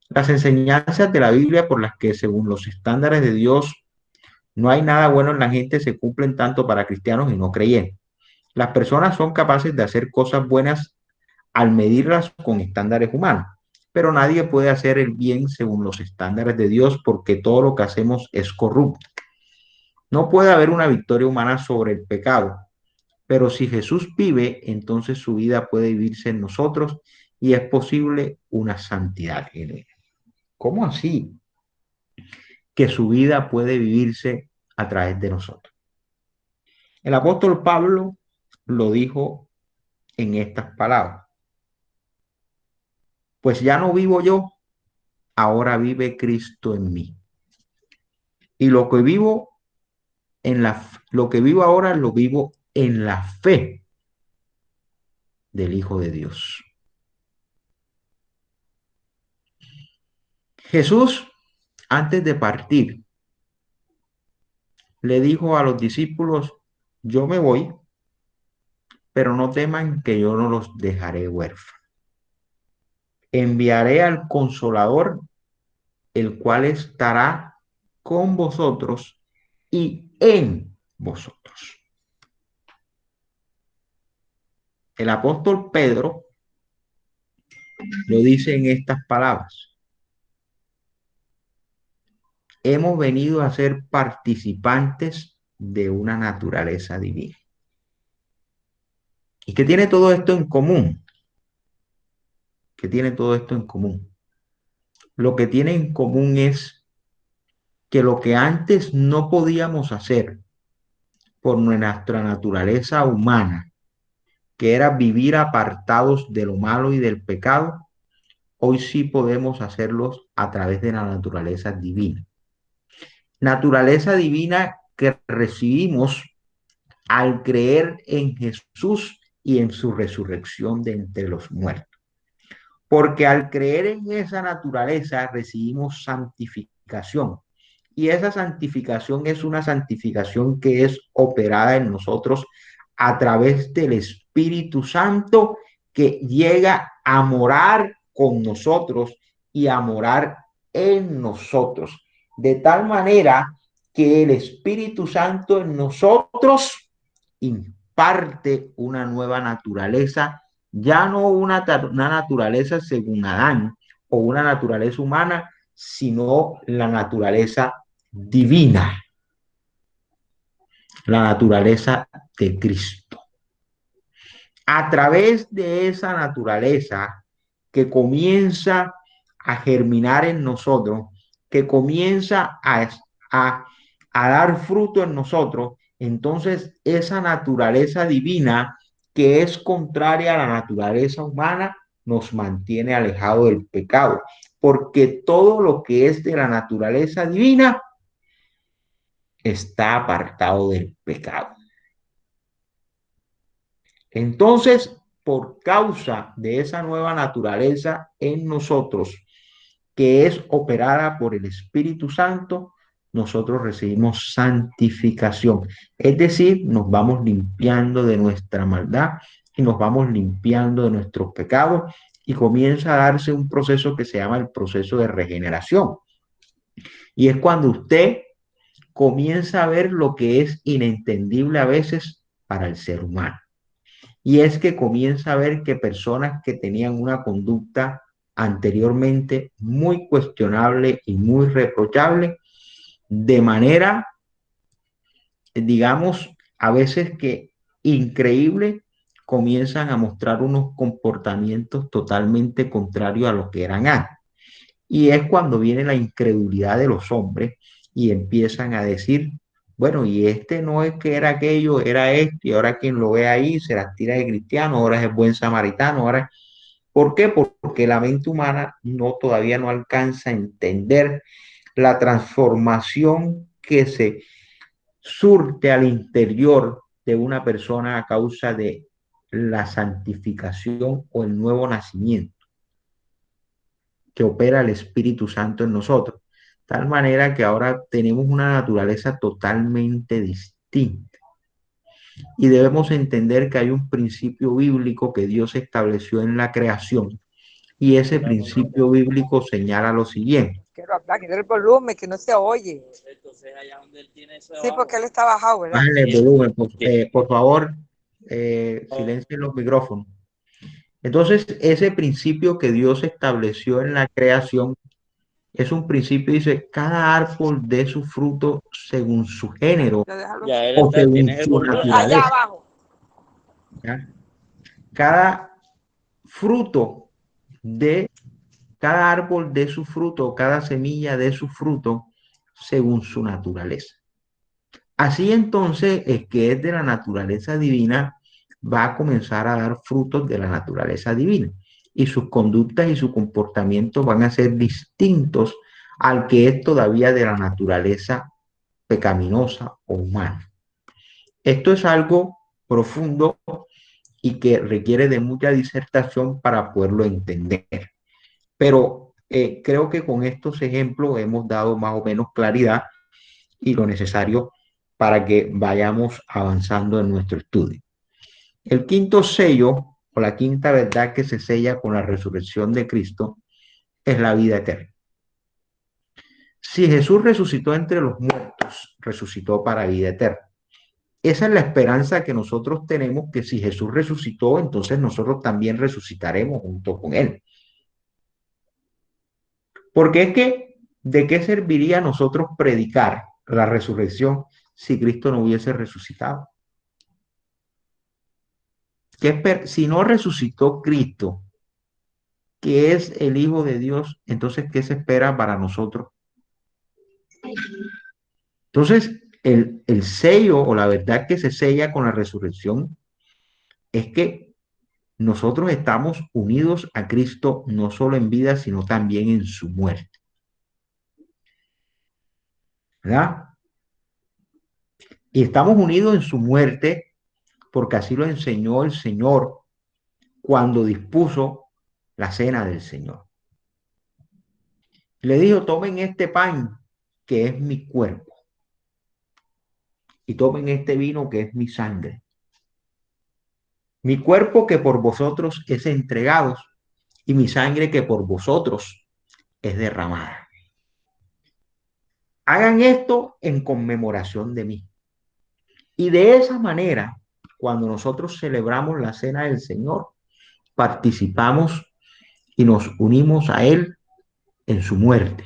Las enseñanzas de la Biblia por las que, según los estándares de Dios, no hay nada bueno en la gente se cumplen tanto para cristianos y no creyentes. Las personas son capaces de hacer cosas buenas al medirlas con estándares humanos, pero nadie puede hacer el bien según los estándares de Dios porque todo lo que hacemos es corrupto. No puede haber una victoria humana sobre el pecado, pero si Jesús vive, entonces su vida puede vivirse en nosotros y es posible una santidad en él. ¿Cómo así? Que su vida puede vivirse a través de nosotros. El apóstol Pablo lo dijo en estas palabras. Pues ya no vivo yo, ahora vive Cristo en mí. Y lo que vivo ahora lo vivo en la fe del Hijo de Dios. Jesús, antes de partir, le dijo a los discípulos, yo me voy, pero no teman que yo no los dejaré huérfanos. Enviaré al Consolador, el cual estará con vosotros y en vosotros. El apóstol Pedro lo dice en estas palabras. Hemos venido a ser participantes de una naturaleza divina. ¿Y qué tiene todo esto en común? ¿Qué tiene todo esto en común? Lo que tiene en común es que lo que antes no podíamos hacer por nuestra naturaleza humana, que era vivir apartados de lo malo y del pecado, hoy sí podemos hacerlos a través de la naturaleza divina. Naturaleza divina que recibimos al creer en Jesús y en su resurrección de entre los muertos. Porque al creer en esa naturaleza recibimos santificación. Y esa santificación es una santificación que es operada en nosotros a través del Espíritu Santo que llega a morar con nosotros y a morar en nosotros. De tal manera que el Espíritu Santo en nosotros imparte una nueva naturaleza, ya no una naturaleza según Adán o una naturaleza humana, sino la naturaleza divina, la naturaleza de Cristo. A través de esa naturaleza que comienza a germinar en nosotros, que comienza a dar fruto en nosotros, entonces esa naturaleza divina que es contraria a la naturaleza humana nos mantiene alejados del pecado, porque todo lo que es de la naturaleza divina está apartado del pecado. Entonces, por causa de esa nueva naturaleza en nosotros, que es operada por el Espíritu Santo, nosotros recibimos santificación. Es decir, nos vamos limpiando de nuestra maldad y nos vamos limpiando de nuestros pecados y comienza a darse un proceso que se llama el proceso de regeneración. Y es cuando usted comienza a ver lo que es inentendible a veces para el ser humano. Y es que comienza a ver que personas que tenían una conducta anteriormente muy cuestionable y muy reprochable, de manera, digamos, a veces que increíble, comienzan a mostrar unos comportamientos totalmente contrarios a lo que eran antes. Y es cuando viene la incredulidad de los hombres y empiezan a decir, bueno, y este no es que era aquello, era este, y ahora quien lo ve ahí se las tira de cristiano, ahora es el buen samaritano, ahora... ¿Por qué? Porque la mente humana no, todavía no alcanza a entender la transformación que se surte al interior de una persona a causa de la santificación o el nuevo nacimiento que opera el Espíritu Santo en nosotros. Tal manera que ahora tenemos una naturaleza totalmente distinta. Y debemos entender que hay un principio bíblico que Dios estableció en la creación. Y ese principio bíblico señala lo siguiente. Quiero hablar, quiero el volumen, que no se oye. Entonces, allá donde él tiene eso. Sí, porque él está bajado, ¿verdad? Bájale el volumen, por favor, silencien los micrófonos. Entonces, ese principio que Dios estableció en la creación es un principio, dice, cada árbol dé su fruto según su género Ya él o está, según tienes el su volumen. Allá naturaleza. abajo. ¿Ya? Cada fruto de, cada árbol de su fruto, cada semilla de su fruto según su naturaleza. Así entonces es que es de la naturaleza divina, va a comenzar a dar frutos de la naturaleza divina y sus conductas y su comportamiento van a ser distintos al que es todavía de la naturaleza pecaminosa o humana. Esto es algo profundo y que requiere de mucha disertación para poderlo entender. Pero creo que con estos ejemplos hemos dado más o menos claridad y lo necesario para que vayamos avanzando en nuestro estudio. El quinto sello o la quinta verdad que se sella con la resurrección de Cristo es la vida eterna. Si Jesús resucitó entre los muertos, resucitó para vida eterna. Esa es la esperanza que nosotros tenemos, que si Jesús resucitó, entonces nosotros también resucitaremos junto con Él. Porque es que, ¿de qué serviría a nosotros predicar la resurrección si Cristo no hubiese resucitado? Si no resucitó Cristo, que es el Hijo de Dios, entonces, ¿qué se espera para nosotros? Entonces, el sello o la verdad que se sella con la resurrección es que nosotros estamos unidos a Cristo no solo en vida, sino también en su muerte. ¿Verdad? Y estamos unidos en su muerte porque así lo enseñó el Señor cuando dispuso la cena del Señor. Le dijo, tomen este pan que es mi cuerpo y tomen este vino que es mi sangre. Mi cuerpo que por vosotros es entregado y mi sangre que por vosotros es derramada. Hagan esto en conmemoración de mí. Y de esa manera, cuando nosotros celebramos la cena del Señor, participamos y nos unimos a Él en su muerte.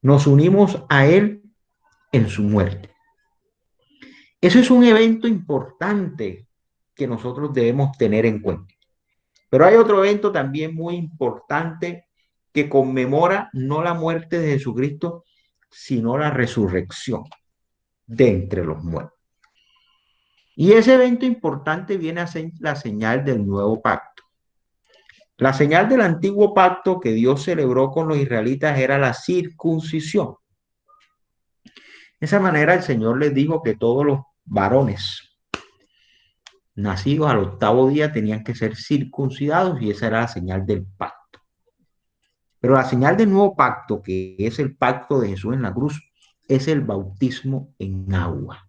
Nos unimos a Él en su muerte. Ese es un evento importante que nosotros debemos tener en cuenta. Pero hay otro evento también muy importante que conmemora no la muerte de Jesucristo, sino la resurrección de entre los muertos. Y ese evento importante viene a ser la señal del nuevo pacto. La señal del antiguo pacto que Dios celebró con los israelitas era la circuncisión. De esa manera el Señor les dijo que todos los varones nacidos al octavo día tenían que ser circuncidados y esa era la señal del pacto. Pero la señal del nuevo pacto, que es el pacto de Jesús en la cruz, es el bautismo en agua.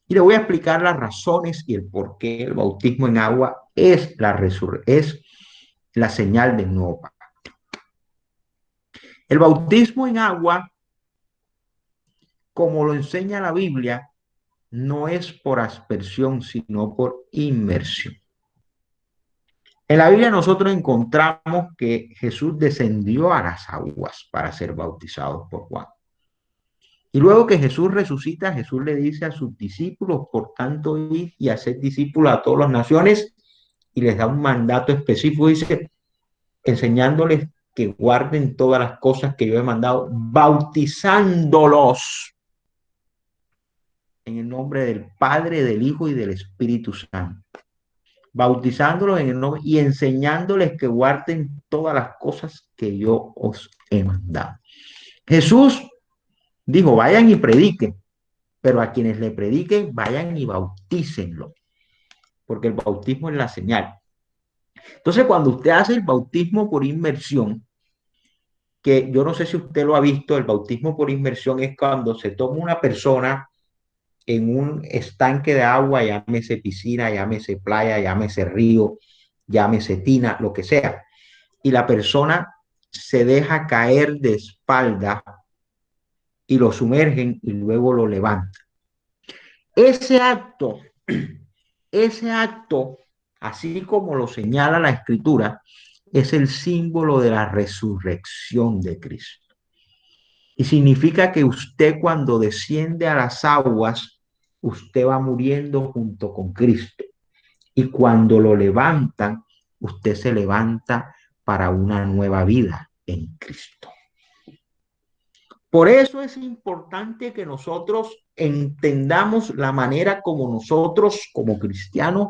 Y le voy a explicar las razones y el por qué el bautismo en agua es la señal del nuevo pacto. El bautismo en agua, como lo enseña la Biblia, no es por aspersión, sino por inmersión. En la Biblia nosotros encontramos que Jesús descendió a las aguas para ser bautizado por Juan. Y luego que Jesús resucita, Jesús le dice a sus discípulos, por tanto, id y hacer discípulos a todas las naciones, y les da un mandato específico, dice, enseñándoles que guarden todas las cosas que yo he mandado, bautizándolos en el nombre del Padre, del Hijo y del Espíritu Santo. Bautizándolos en el nombre y enseñándoles que guarden todas las cosas que yo os he mandado. Jesús dijo, vayan y prediquen. pero a quienes le prediquen, vayan y bautícenlo, porque el bautismo es la señal. Entonces, cuando usted hace el bautismo por inmersión, que yo no sé si usted lo ha visto, el bautismo por inmersión es cuando se toma una persona en un estanque de agua, llámese piscina, llámese playa, llámese río, llámese tina, lo que sea, y la persona se deja caer de espalda y lo sumergen y luego lo levantan. Ese acto, ese acto, así como lo señala la escritura, es el símbolo de la resurrección de Cristo. Y significa que usted cuando desciende a las aguas, usted va muriendo junto con Cristo. Y cuando lo levantan, usted se levanta para una nueva vida en Cristo. Por eso es importante que nosotros entendamos la manera como nosotros, como cristianos,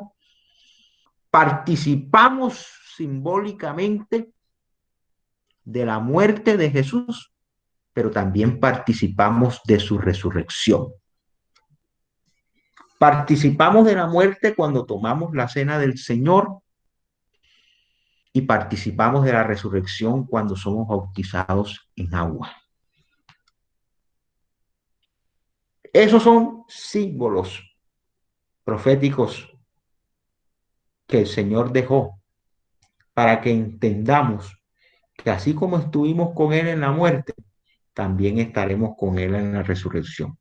participamos simbólicamente de la muerte de Jesús, pero también participamos de su resurrección. Participamos de la muerte cuando tomamos la cena del Señor y participamos de la resurrección cuando somos bautizados en agua. Esos son símbolos proféticos que el Señor dejó para que entendamos que así como estuvimos con Él en la muerte, también estaremos con Él en la resurrección.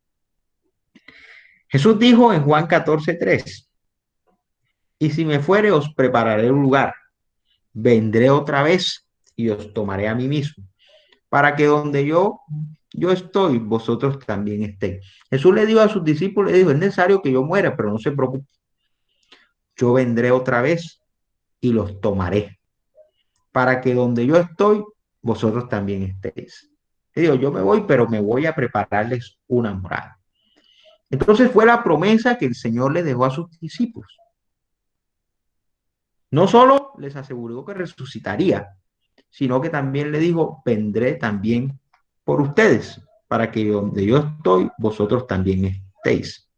Jesús dijo en Juan 14:3, y si me fuere os prepararé un lugar, vendré otra vez y os tomaré a mí mismo, para que donde yo estoy, vosotros también estéis. Jesús le dijo a sus discípulos, le dijo, es necesario que yo muera, pero no se preocupen, yo vendré otra vez y los tomaré, para que donde yo estoy, vosotros también estéis. Le digo, yo me voy, pero me voy a prepararles una morada. Entonces fue la promesa que el Señor le dejó a sus discípulos. No solo les aseguró que resucitaría, sino que también le dijo, vendré también por ustedes, para que donde yo estoy, vosotros también estéis.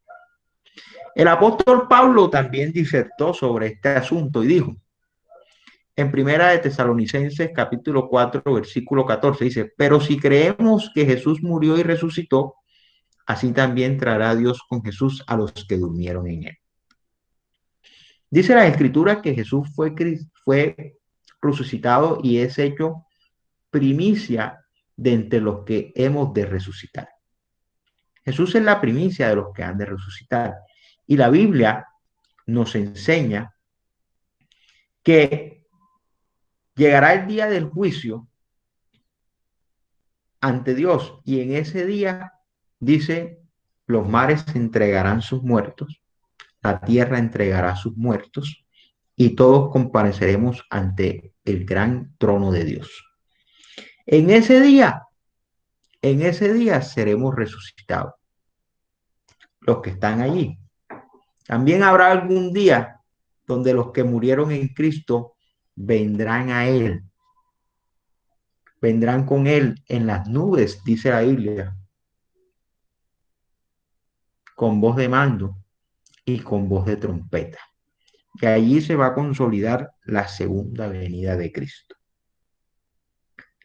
El apóstol Pablo también disertó sobre este asunto y dijo, en Primera de Tesalonicenses capítulo 4, versículo 14, dice, pero si creemos que Jesús murió y resucitó, así también traerá Dios con Jesús a los que durmieron en él. Dice la Escritura que Jesús fue resucitado y es hecho primicia de entre los que hemos de resucitar. Jesús es la primicia de los que han de resucitar. Y la Biblia nos enseña que llegará el día del juicio ante Dios y en ese día, dice, los mares entregarán sus muertos, la tierra entregará sus muertos y todos compareceremos ante el gran trono de Dios. En ese día seremos resucitados, los que están allí. También habrá algún día donde los que murieron en Cristo vendrán a Él, vendrán con Él en las nubes, dice la Biblia, con voz de mando y con voz de trompeta. Que allí se va a consolidar la segunda venida de Cristo.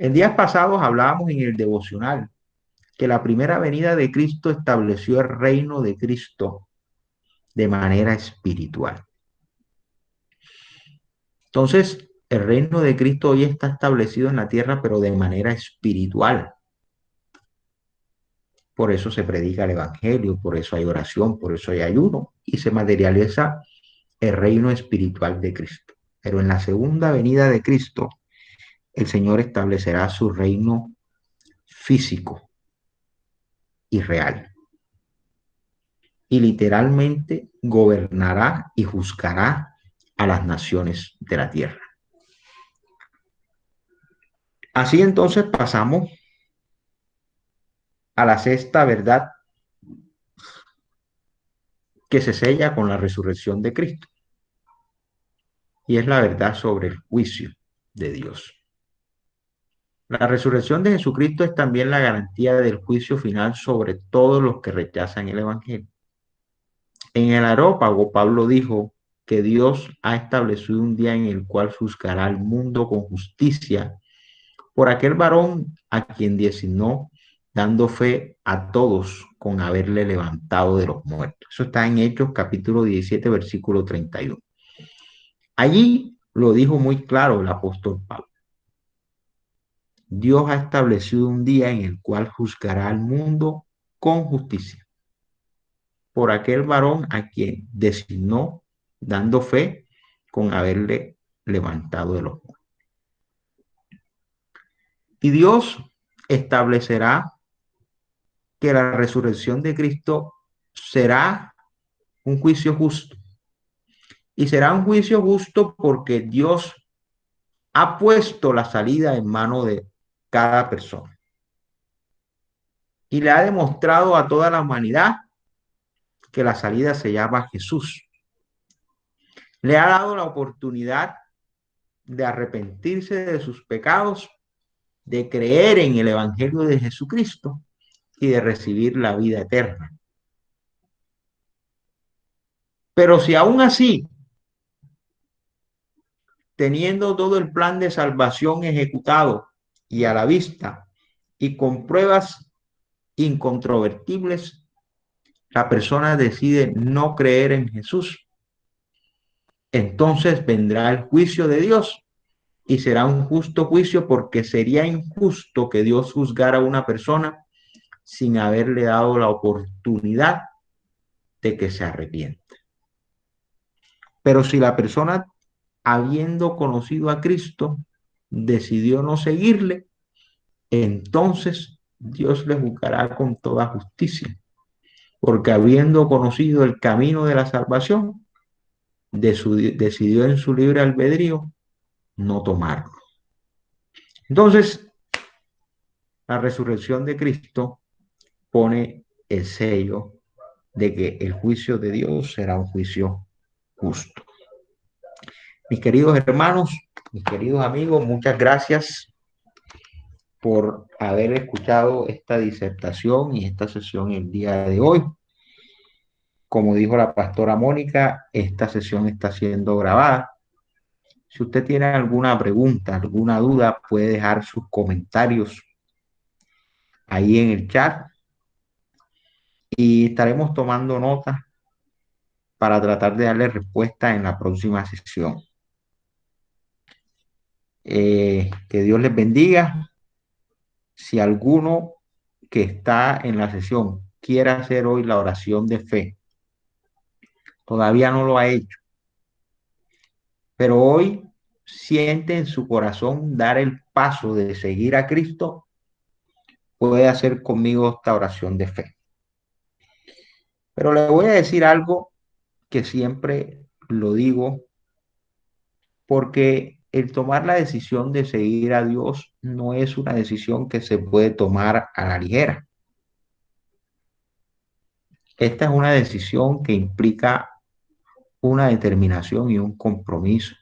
En días pasados hablábamos en el devocional que la primera venida de Cristo estableció el reino de Cristo de manera espiritual. Entonces, el reino de Cristo hoy está establecido en la tierra, pero de manera espiritual. Por eso se predica el evangelio, por eso hay oración, por eso hay ayuno y se materializa el reino espiritual de Cristo. Pero en la segunda venida de Cristo, el Señor establecerá su reino físico y real. Y literalmente gobernará y juzgará a las naciones de la tierra. Así entonces pasamos a la sexta verdad que se sella con la resurrección de Cristo. Y es la verdad sobre el juicio de Dios. La resurrección de Jesucristo es también la garantía del juicio final sobre todos los que rechazan el Evangelio. En el Areópago, Pablo dijo que Dios ha establecido un día en el cual juzgará al mundo con justicia por aquel varón a quien designó, dando fe a todos con haberle levantado de los muertos. Eso está en Hechos capítulo 17, versículo 31. Allí lo dijo muy claro el apóstol Pablo. Dios ha establecido un día en el cual juzgará al mundo con justicia por aquel varón a quien designó, dando fe con haberle levantado de los muertos. Y Dios establecerá que la resurrección de Cristo será un juicio justo. Y será un juicio justo porque Dios ha puesto la salida en mano de cada persona. Y le ha demostrado a toda la humanidad que la salida se llama Jesús. Le ha dado la oportunidad de arrepentirse de sus pecados, de creer en el Evangelio de Jesucristo y de recibir la vida eterna. Pero si aún así, teniendo todo el plan de salvación ejecutado y a la vista y con pruebas incontrovertibles, la persona decide no creer en Jesús, entonces vendrá el juicio de Dios y será un justo juicio porque sería injusto que Dios juzgara a una persona sin haberle dado la oportunidad de que se arrepienta. Pero si la persona, habiendo conocido a Cristo, decidió no seguirle, entonces Dios le juzgará con toda justicia, porque habiendo conocido el camino de la salvación, decidió en su libre albedrío no tomarlo. Entonces, la resurrección de Cristo pone el sello de que el juicio de Dios será un juicio justo. Mis queridos hermanos, mis queridos amigos, muchas gracias por haber escuchado esta disertación y esta sesión el día de hoy. Como dijo la pastora Mónica, esta sesión está siendo grabada. Si usted tiene alguna pregunta, alguna duda, puede dejar sus comentarios ahí en el chat y estaremos tomando nota para tratar de darle respuesta en la próxima sesión. Que Dios les bendiga. Si alguno que está en la sesión quiere hacer hoy la oración de fe, todavía no lo ha hecho, pero hoy siente en su corazón dar el paso de seguir a Cristo, puede hacer conmigo esta oración de fe. Pero le voy a decir algo que siempre lo digo, porque el tomar la decisión de seguir a Dios no es una decisión que se puede tomar a la ligera. Esta es una decisión que implica una determinación y un compromiso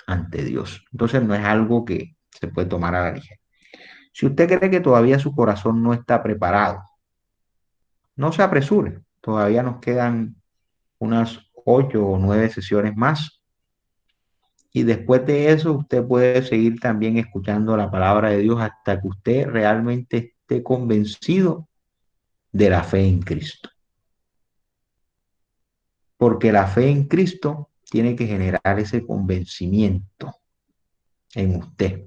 ante Dios. Entonces no es algo que se puede tomar a la ligera. Si usted cree que todavía su corazón no está preparado, no se apresure. Todavía nos quedan unas 8 o 9 sesiones más. Y después de eso, usted puede seguir también escuchando la palabra de Dios hasta que usted realmente esté convencido de la fe en Cristo. Porque la fe en Cristo tiene que generar ese convencimiento en usted.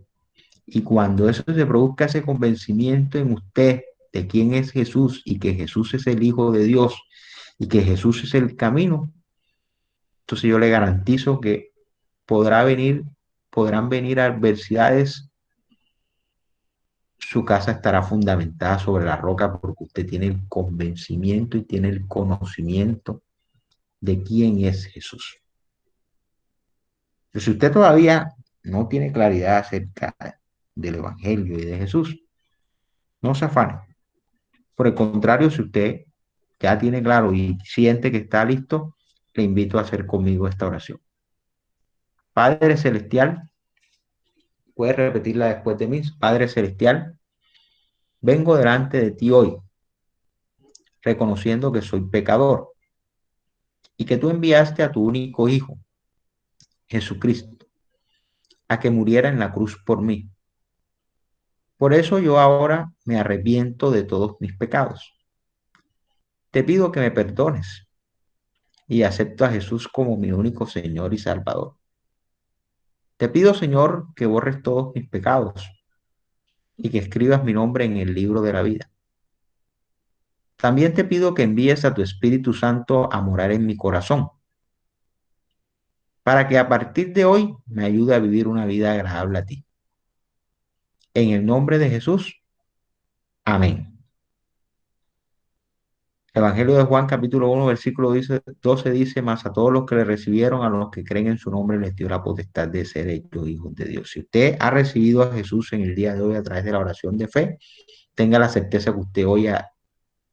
Y cuando eso se produzca, ese convencimiento en usted de quién es Jesús y que Jesús es el Hijo de Dios y que Jesús es el camino, entonces yo le garantizo que podrán venir adversidades, su casa estará fundamentada sobre la roca porque usted tiene el convencimiento y tiene el conocimiento de quién es Jesús. Pero si usted todavía no tiene claridad acerca del Evangelio y de Jesús, no se afane. Por el contrario, si usted ya tiene claro y siente que está listo, le invito a hacer conmigo esta oración. Padre Celestial, Puedes repetirla después de mí. Padre Celestial, vengo delante de ti hoy, reconociendo que soy pecador y que tú enviaste a tu único Hijo, Jesucristo, a que muriera en la cruz por mí. Por eso yo ahora me arrepiento de todos mis pecados. Te pido que me perdones y acepto a Jesús como mi único Señor y Salvador. Te pido, Señor, que borres todos mis pecados y que escribas mi nombre en el libro de la vida. También te pido que envíes a tu Espíritu Santo a morar en mi corazón, para que a partir de hoy me ayude a vivir una vida agradable a ti. En el nombre de Jesús, amén. Evangelio de Juan, capítulo 1, versículo 12 dice, mas a todos los que le recibieron, a los que creen en su nombre, les dio la potestad de ser hechos hijos de Dios. Si usted ha recibido a Jesús en el día de hoy a través de la oración de fe, tenga la certeza que usted hoy ha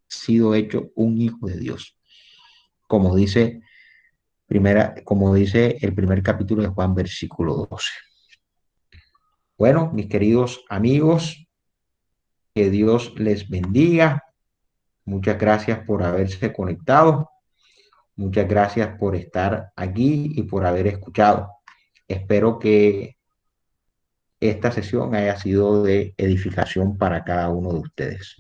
sido hecho un hijo de Dios. Como dice, como dice el primer capítulo de Juan, versículo 12. Bueno, mis queridos amigos, que Dios les bendiga. Muchas gracias por haberse conectado. Muchas gracias por estar aquí y por haber escuchado. Espero que esta sesión haya sido de edificación para cada uno de ustedes.